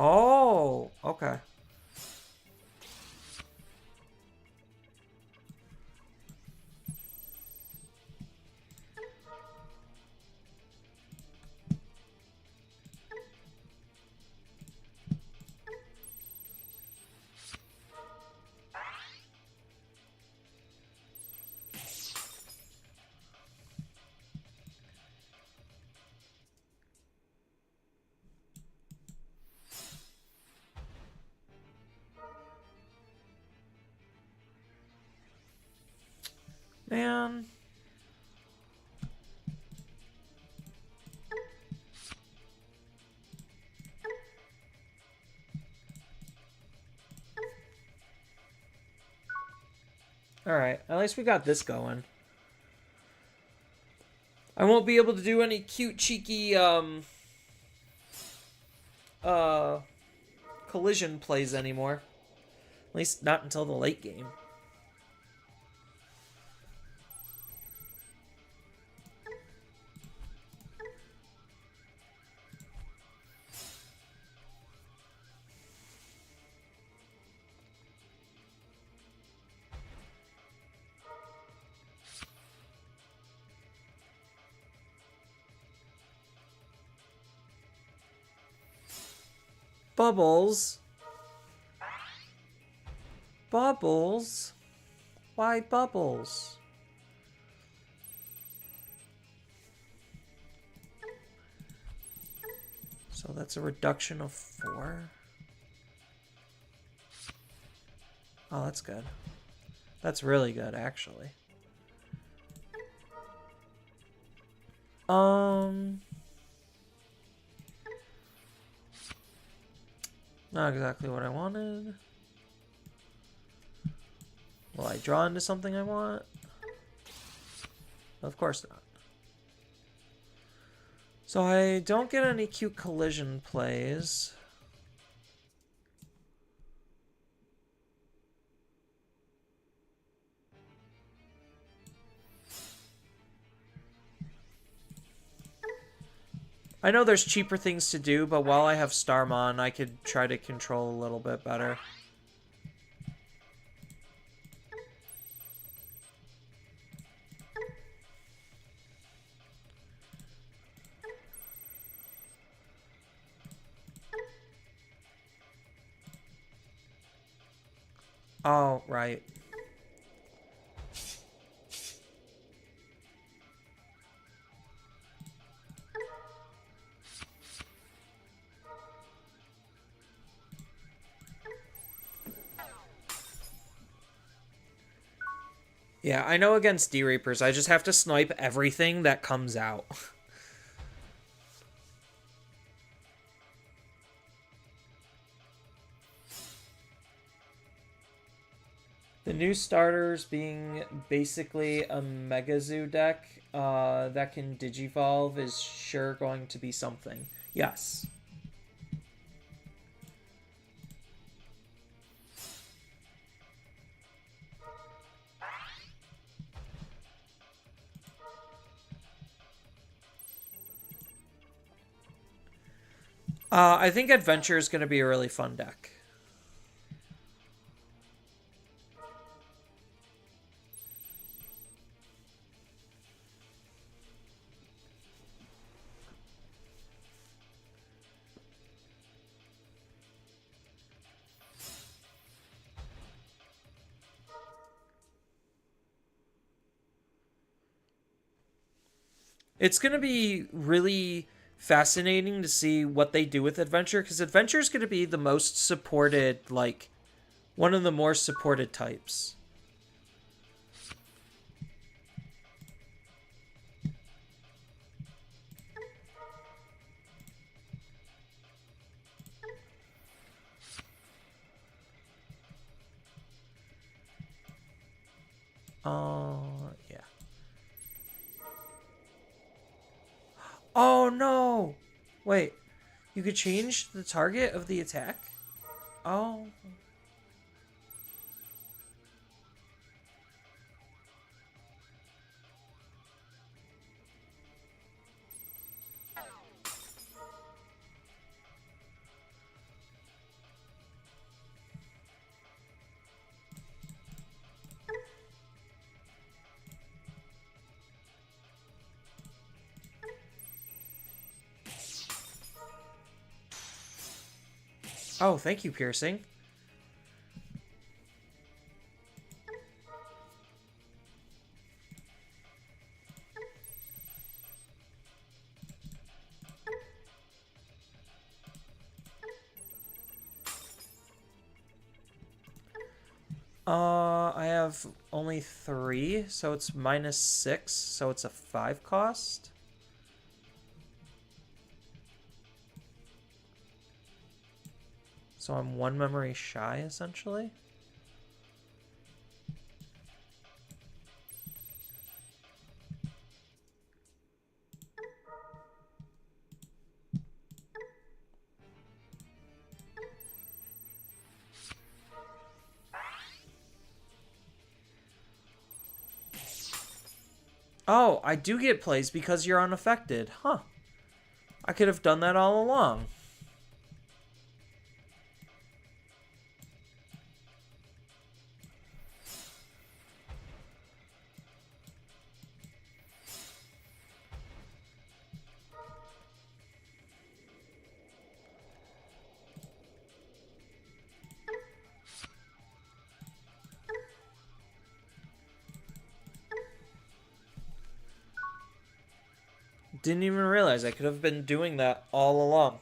A: Oh, okay. Man. Alright, at least we got this going. I won't be able to do any cute, cheeky, collision plays anymore. At least not until the late game. Bubbles. Bubbles? Why bubbles? So that's a reduction of 4. Oh, that's good. That's really good, actually. Not exactly what I wanted. Will I draw into something I want? Of course not. So I don't get any cute collision plays. I know there's cheaper things to do, but while I have Starmon, I could try to control a little bit better. Oh, right. Yeah, I know against D-Reapers, I just have to snipe everything that comes out. The new starters being basically a Mega Zoo deck that can Digivolve is sure going to be something. Yes. I think Adventure is going to be a really fun deck. It's going to be really fascinating to see what they do with Adventure, because Adventure is going to be the most supported, like, one of the more supported types. Yeah. Oh, no! Wait, you could change the target of the attack? Oh. Oh, thank you, Piercing. I have only 3, so it's -6, so it's a 5 cost. So I'm 1 memory shy, essentially. Oh, I do get plays because you're unaffected. Huh. I could have done that all along. Didn't even realize I could have been doing that all along.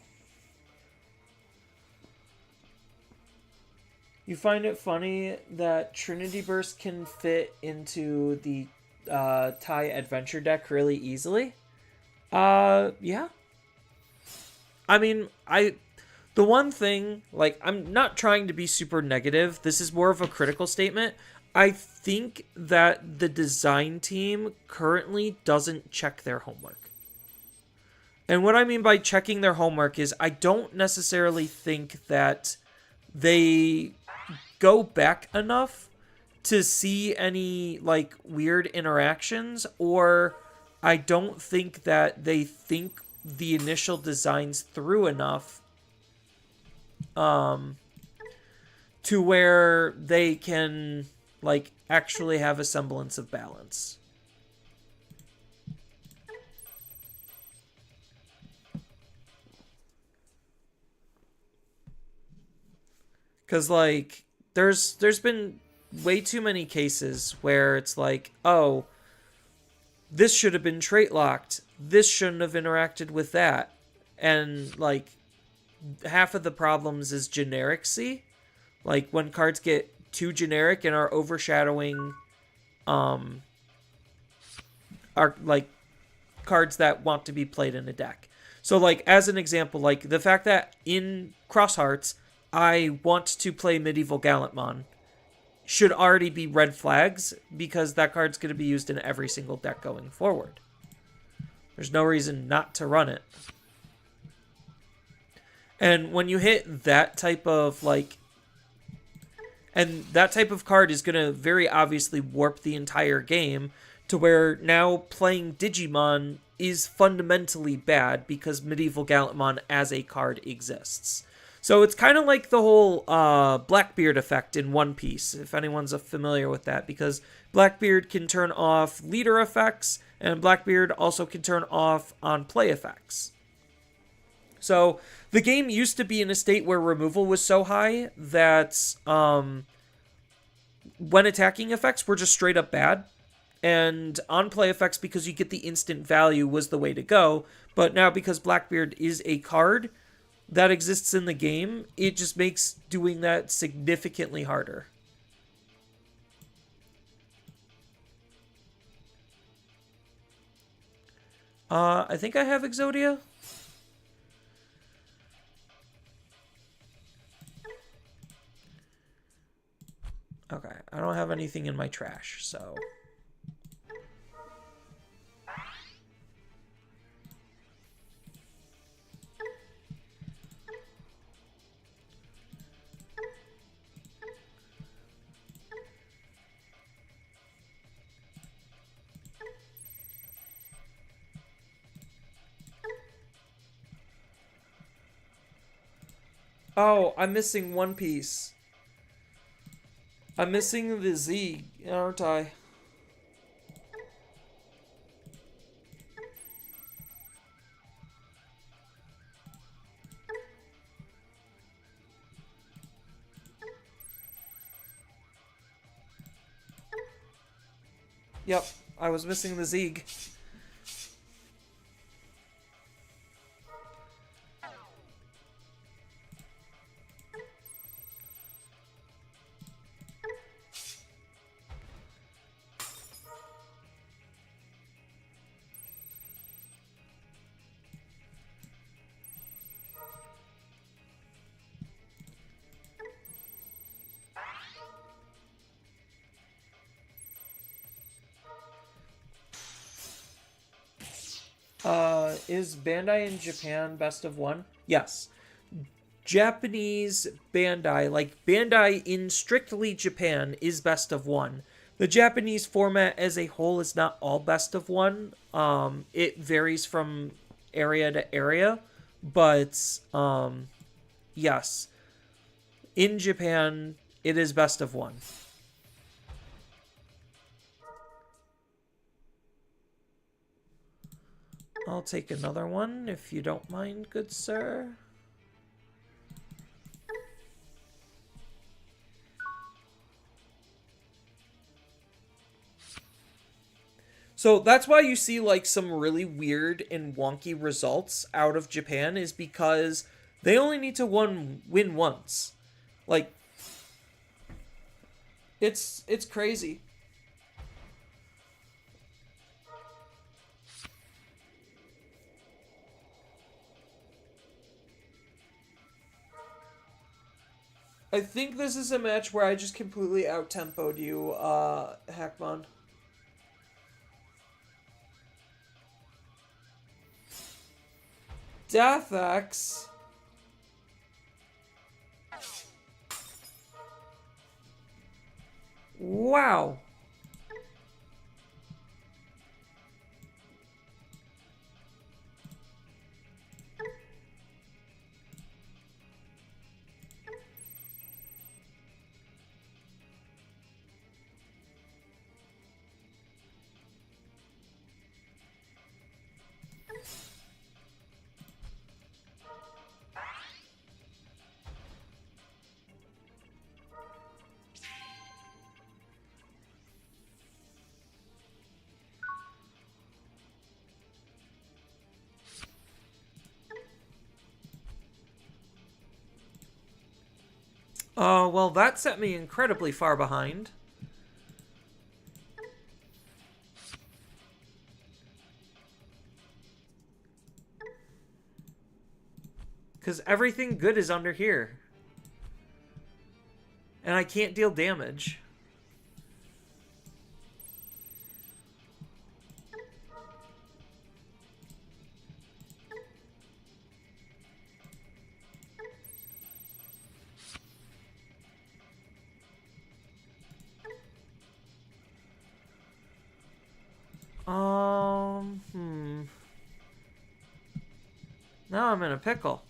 A: You find it funny that Trinity Burst can fit into the TIE Adventure deck really easily? Yeah. I mean, the one thing, like, I'm not trying to be super negative. This is more of a critical statement. I think that the design team currently doesn't check their homework. And what I mean by checking their homework is I don't necessarily think that they go back enough to see any, like, weird interactions, or I don't think that they think the initial designs through enough to where they can, like, actually have a semblance of balance. Because, like, there's been way too many cases where it's like, oh, this should have been trait locked. This shouldn't have interacted with that. And, like, half of the problems is generic-y. Like, when cards get too generic and are overshadowing, are, like, cards that want to be played in a deck. So, like, as an example, like, the fact that in Cross Hearts, I want to play Medieval Gallantmon should already be red flags because that card's going to be used in every single deck going forward. There's no reason not to run it. And when you hit that type of, like... And that type of card is going to very obviously warp the entire game to where now playing Digimon is fundamentally bad because Medieval Gallantmon as a card exists. So it's kind of like the whole Blackbeard effect in One Piece, if anyone's familiar with that, because Blackbeard can turn off leader effects, and Blackbeard also can turn off on play effects. So the game used to be in a state where removal was so high that when attacking effects were just straight up bad, and on play effects, because you get the instant value, was the way to go. But now because Blackbeard is a card that exists in the game, it just makes doing that significantly harder. I think I have Exodia. Okay, I don't have anything in my trash, so... Oh, I'm missing one piece. I'm missing the Z, aren't I? Yep, I was missing the Zeeg. Is Bandai in Japan best of one? Yes. Japanese Bandai, like Bandai in strictly Japan, is best of one. The Japanese format as a whole is not all best of one. It varies from area to area, but yes. In Japan, it is best of one. I'll take another one, if you don't mind, good sir. So that's why you see, like, some really weird and wonky results out of Japan, is because they only need to win once. Like, it's crazy. I think this is a match where I just completely out-tempoed you, Hackmon. Deathx. Wow. Well, that set me incredibly far behind. Because everything good is under here. And I can't deal damage. Now I'm in a pickle.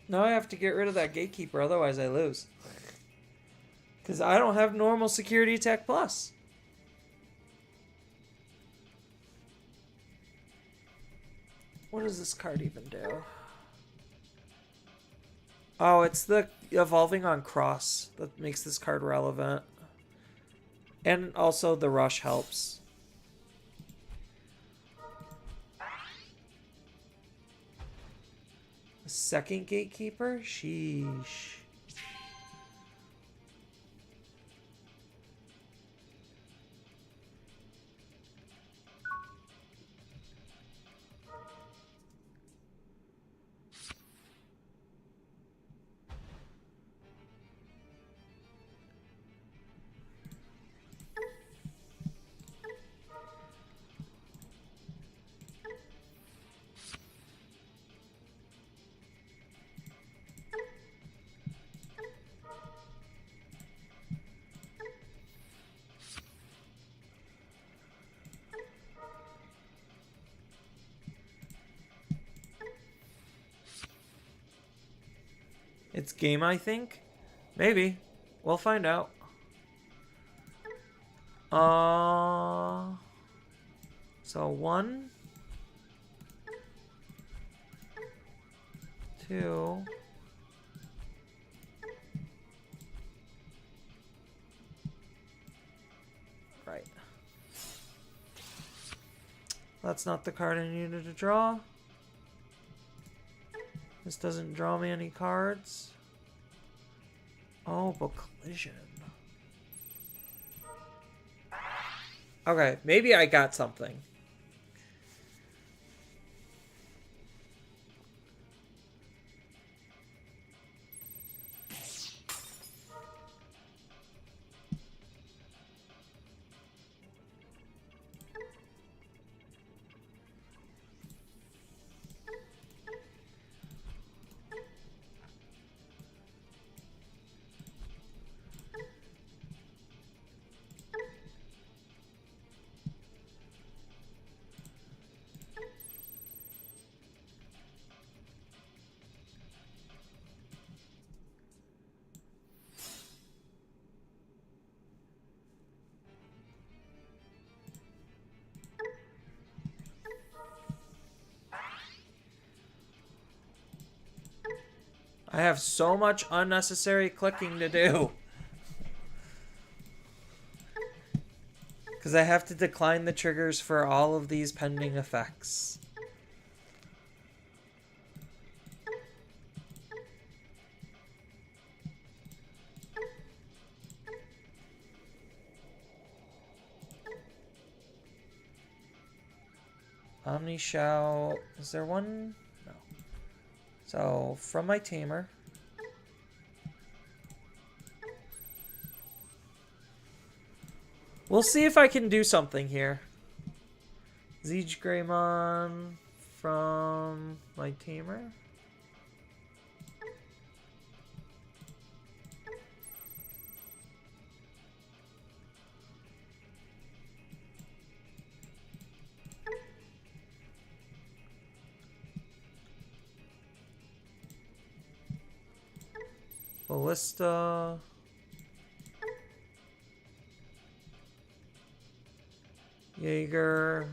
A: Now I have to get rid of that gatekeeper, otherwise I lose. Because I don't have normal security tech plus. What does this card even do? Oh, it's the evolving on cross that makes this card relevant. And also the rush helps. A second gatekeeper? Sheesh. It's game, I think? Maybe. We'll find out. So 1, 2. Right. That's not the card I needed to draw. This doesn't draw me any cards. Oh, but collision. Okay, maybe I got something. I have so much unnecessary clicking to do. Because I have to decline the triggers for all of these pending effects. Omni Shout. Is there one? No. So, from my tamer. We'll see if I can do something here. Siege Greymon from my tamer. Ballista. Jaeger.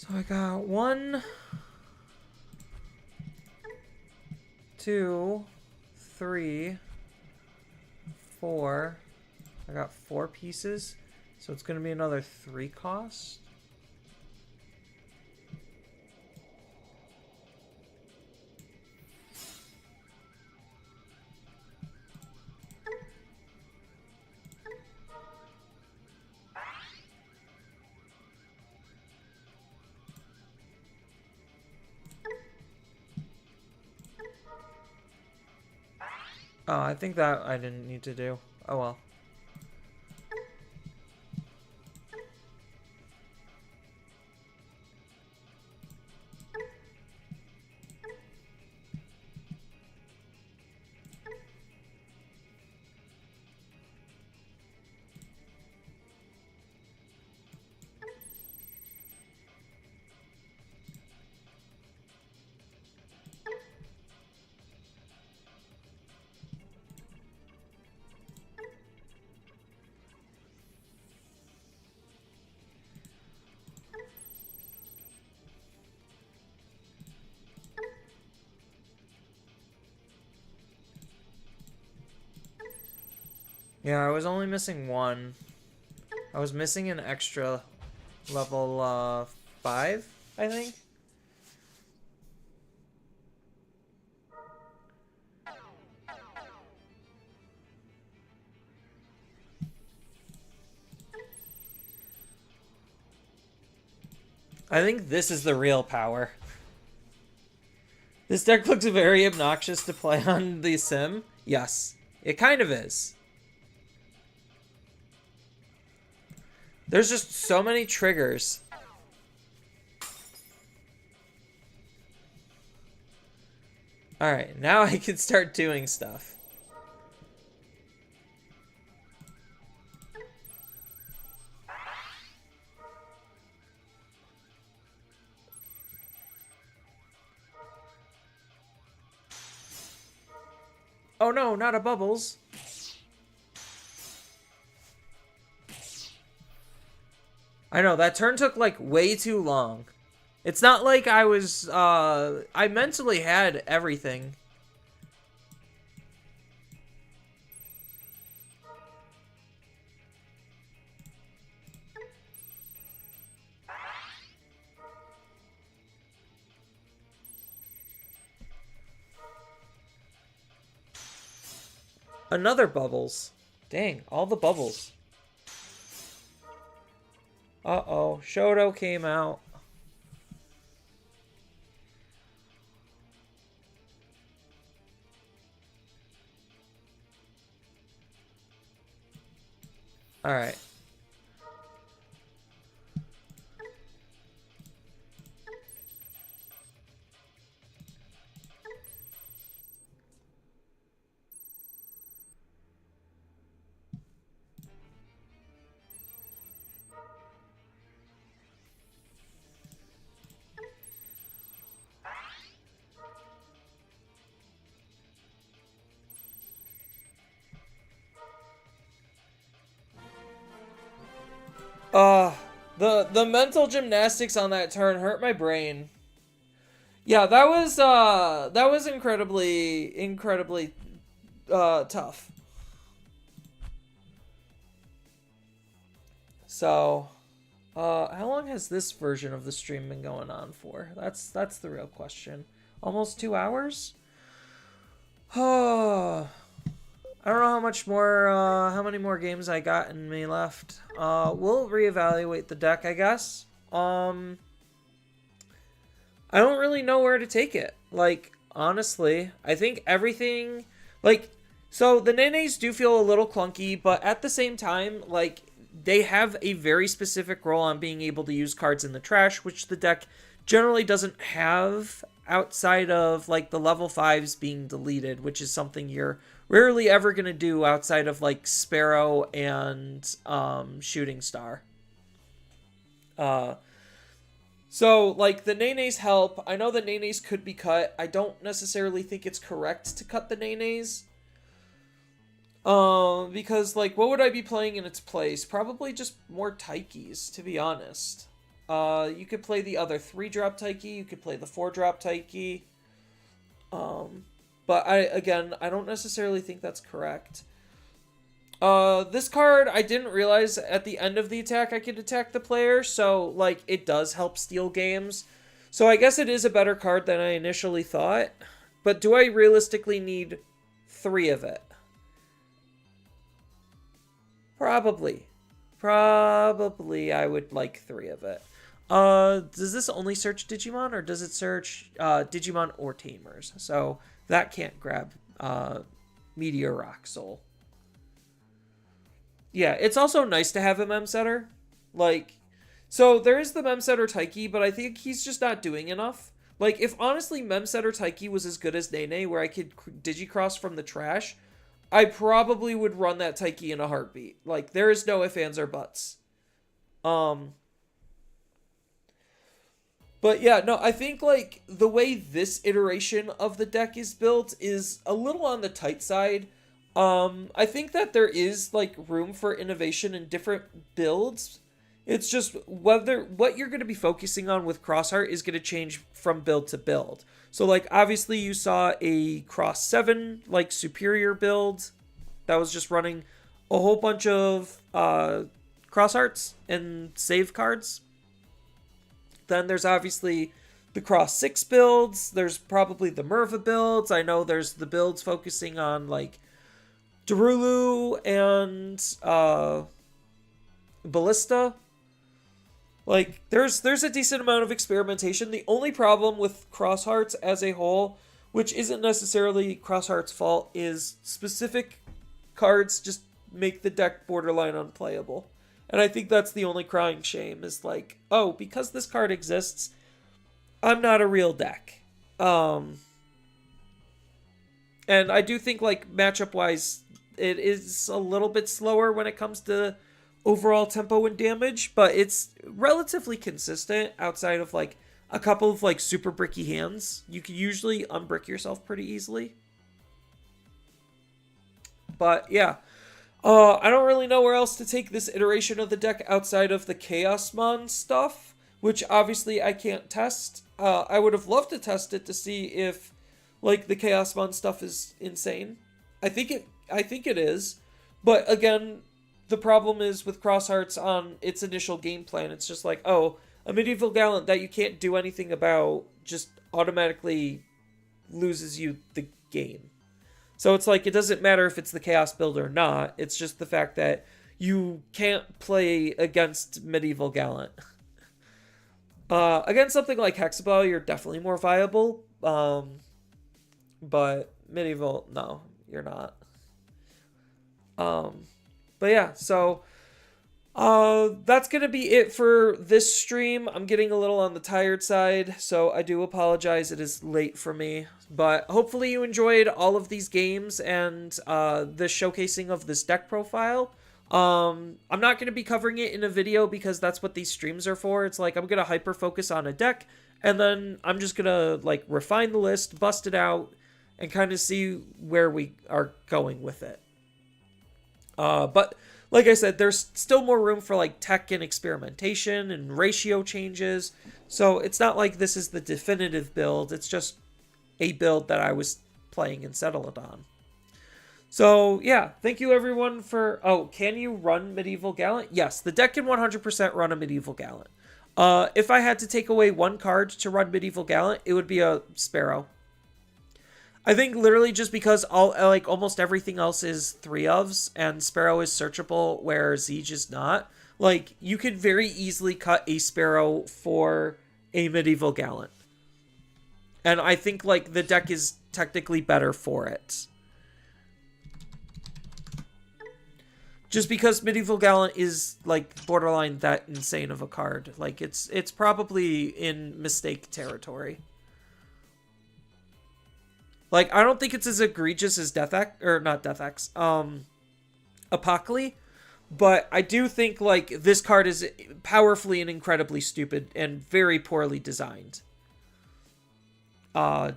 A: So I got 1, 2, 3, 4. I got 4 pieces. So it's going to be another 3 cost. Oh, I think that I didn't need to do. Oh well. Yeah, I was only missing 1. I was missing an extra level 5, I think. I think this is the real power. This deck looks very obnoxious to play on the sim. Yes, it kind of is. There's just so many triggers. Alright, now I can start doing stuff. Oh no, not a bubbles. I know, that turn took like way too long. It's not like I was, I mentally had everything. Another bubbles. Dang, all the bubbles. Uh-oh, Shoto came out. Alright. The mental gymnastics on that turn hurt my brain. Yeah, that was incredibly tough. So, how long has this version of the stream been going on for? That's the real question. Almost 2 hours? Oh, I don't know how many more games I got in me left. We'll reevaluate the deck, I guess. I don't really know where to take it. Like, honestly, I think everything, like, so the Nenes do feel a little clunky, but at the same time, like, they have a very specific role on being able to use cards in the trash, which the deck generally doesn't have outside of, like, the level 5s being deleted, which is something you're rarely ever going to do outside of, like, Sparrow and Shooting Star. So, like, the Nenes help. I know the Nenes could be cut. I don't necessarily think it's correct to cut the Nenes. Because, like, what would I be playing in its place? Probably just more Taikis, to be honest. You could play the other 3-drop Taiki. You could play the 4-drop Taiki. But I don't necessarily think that's correct. This card, I didn't realize at the end of the attack I could attack the player, so, like, it does help steal games. So I guess it is a better card than I initially thought. But do I realistically need 3 of it? Probably. Probably I would like 3 of it. Does this only search Digimon, or does it search Digimon or Tamers? So that can't grab Meteor Rock Soul. Yeah, it's also nice to have a Mem Setter. Like, so there is the Mem Setter Taiki, but I think he's just not doing enough. Like, if honestly Mem Setter Taiki was as good as Nene, where I could Digicross from the trash, I probably would run that Taiki in a heartbeat. Like, there is no ifs, ands, or buts. But yeah, no, I think, like, the way this iteration of the deck is built is a little on the tight side. I think that there is, like, room for innovation in different builds. It's just what you're going to be focusing on with Crossheart is going to change from build to build. So, like, obviously you saw a Cross 7, like, superior build that was just running a whole bunch of Crosshearts and save cards. Then there's obviously the Cross 6 builds. There's probably the Merva builds. I know there's the builds focusing on, like, Darulu and Ballista. Like, there's a decent amount of experimentation. The only problem with Crosshearts as a whole, which isn't necessarily Crosshearts' fault, is specific cards just make the deck borderline unplayable. And I think that's the only crying shame, is like, oh, because this card exists, I'm not a real deck. And I do think, like, matchup-wise, it is a little bit slower when it comes to overall tempo and damage, but it's relatively consistent outside of, like, a couple of, like, super bricky hands. You can usually unbrick yourself pretty easily. But, yeah. I don't really know where else to take this iteration of the deck outside of the Chaosmon stuff, which obviously I can't test. I would have loved to test it to see if, like, the Chaosmon stuff is insane. I think it is. But again, the problem is with Crosshearts on its initial game plan, it's just like, oh, a Medieval Gallant that you can't do anything about just automatically loses you the game. So it's like, it doesn't matter if it's the Chaos build or not. It's just the fact that you can't play against Medieval Gallant. Against something like Hexaball, you're definitely more viable. But Medieval, no, you're not. But yeah, so that's going to be it for this stream. I'm getting a little on the tired side, so I do apologize. It is late for me. But hopefully you enjoyed all of these games and the showcasing of this deck profile. I'm not going to be covering it in a video because that's what these streams are for. It's like I'm going to hyper focus on a deck, and then I'm just going to, like, refine the list, bust it out, and kind of see where we are going with it. But like I said, there's still more room for, like, tech and experimentation and ratio changes. So it's not like this is the definitive build. It's just a build that I was playing and settled on. So yeah, thank you everyone for... Oh, can you run Medieval Gallant? Yes, the deck can 100% run a Medieval Gallant. If I had to take away one card to run Medieval Gallant, it would be a Sparrow. I think literally just because almost everything else is 3-ofs and Sparrow is searchable where Siege is not. Like, you could very easily cut a Sparrow for a Medieval Gallant. And I think, like, the deck is technically better for it. Just because Medieval Gallant is, like, borderline that insane of a card. Like, it's probably in mistake territory. Like, I don't think it's as egregious as Apocalypse, but I do think, like, this card is powerfully and incredibly stupid and very poorly designed.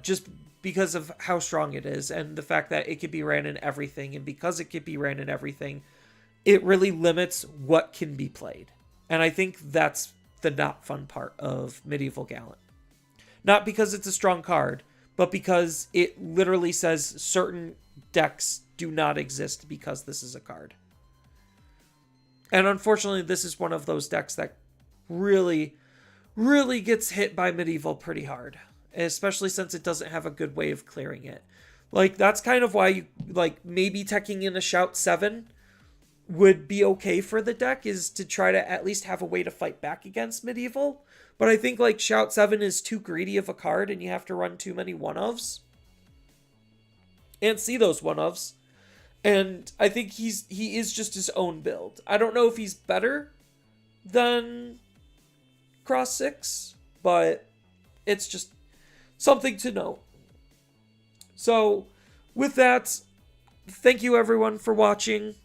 A: Just because of how strong it is and the fact that it could be ran in everything, and because it could be ran in everything, it really limits what can be played. And I think that's the not fun part of Medieval Gallant. Not because it's a strong card, but because it literally says certain decks do not exist because this is a card. And unfortunately, this is one of those decks that really, really gets hit by Medieval pretty hard. Especially since it doesn't have a good way of clearing it. Like, that's kind of why you, like, maybe teching in a Shout 7 would be okay for the deck, is to try to at least have a way to fight back against Medieval. But I think, like, Shout 7 is too greedy of a card, and you have to run too many one-ofs. And see those one-ofs. And I think he is just his own build. I don't know if he's better than Cross 6, but it's just something to note. So, with that, thank you everyone for watching,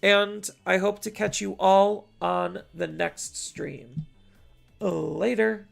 A: and I hope to catch you all on the next stream. Later.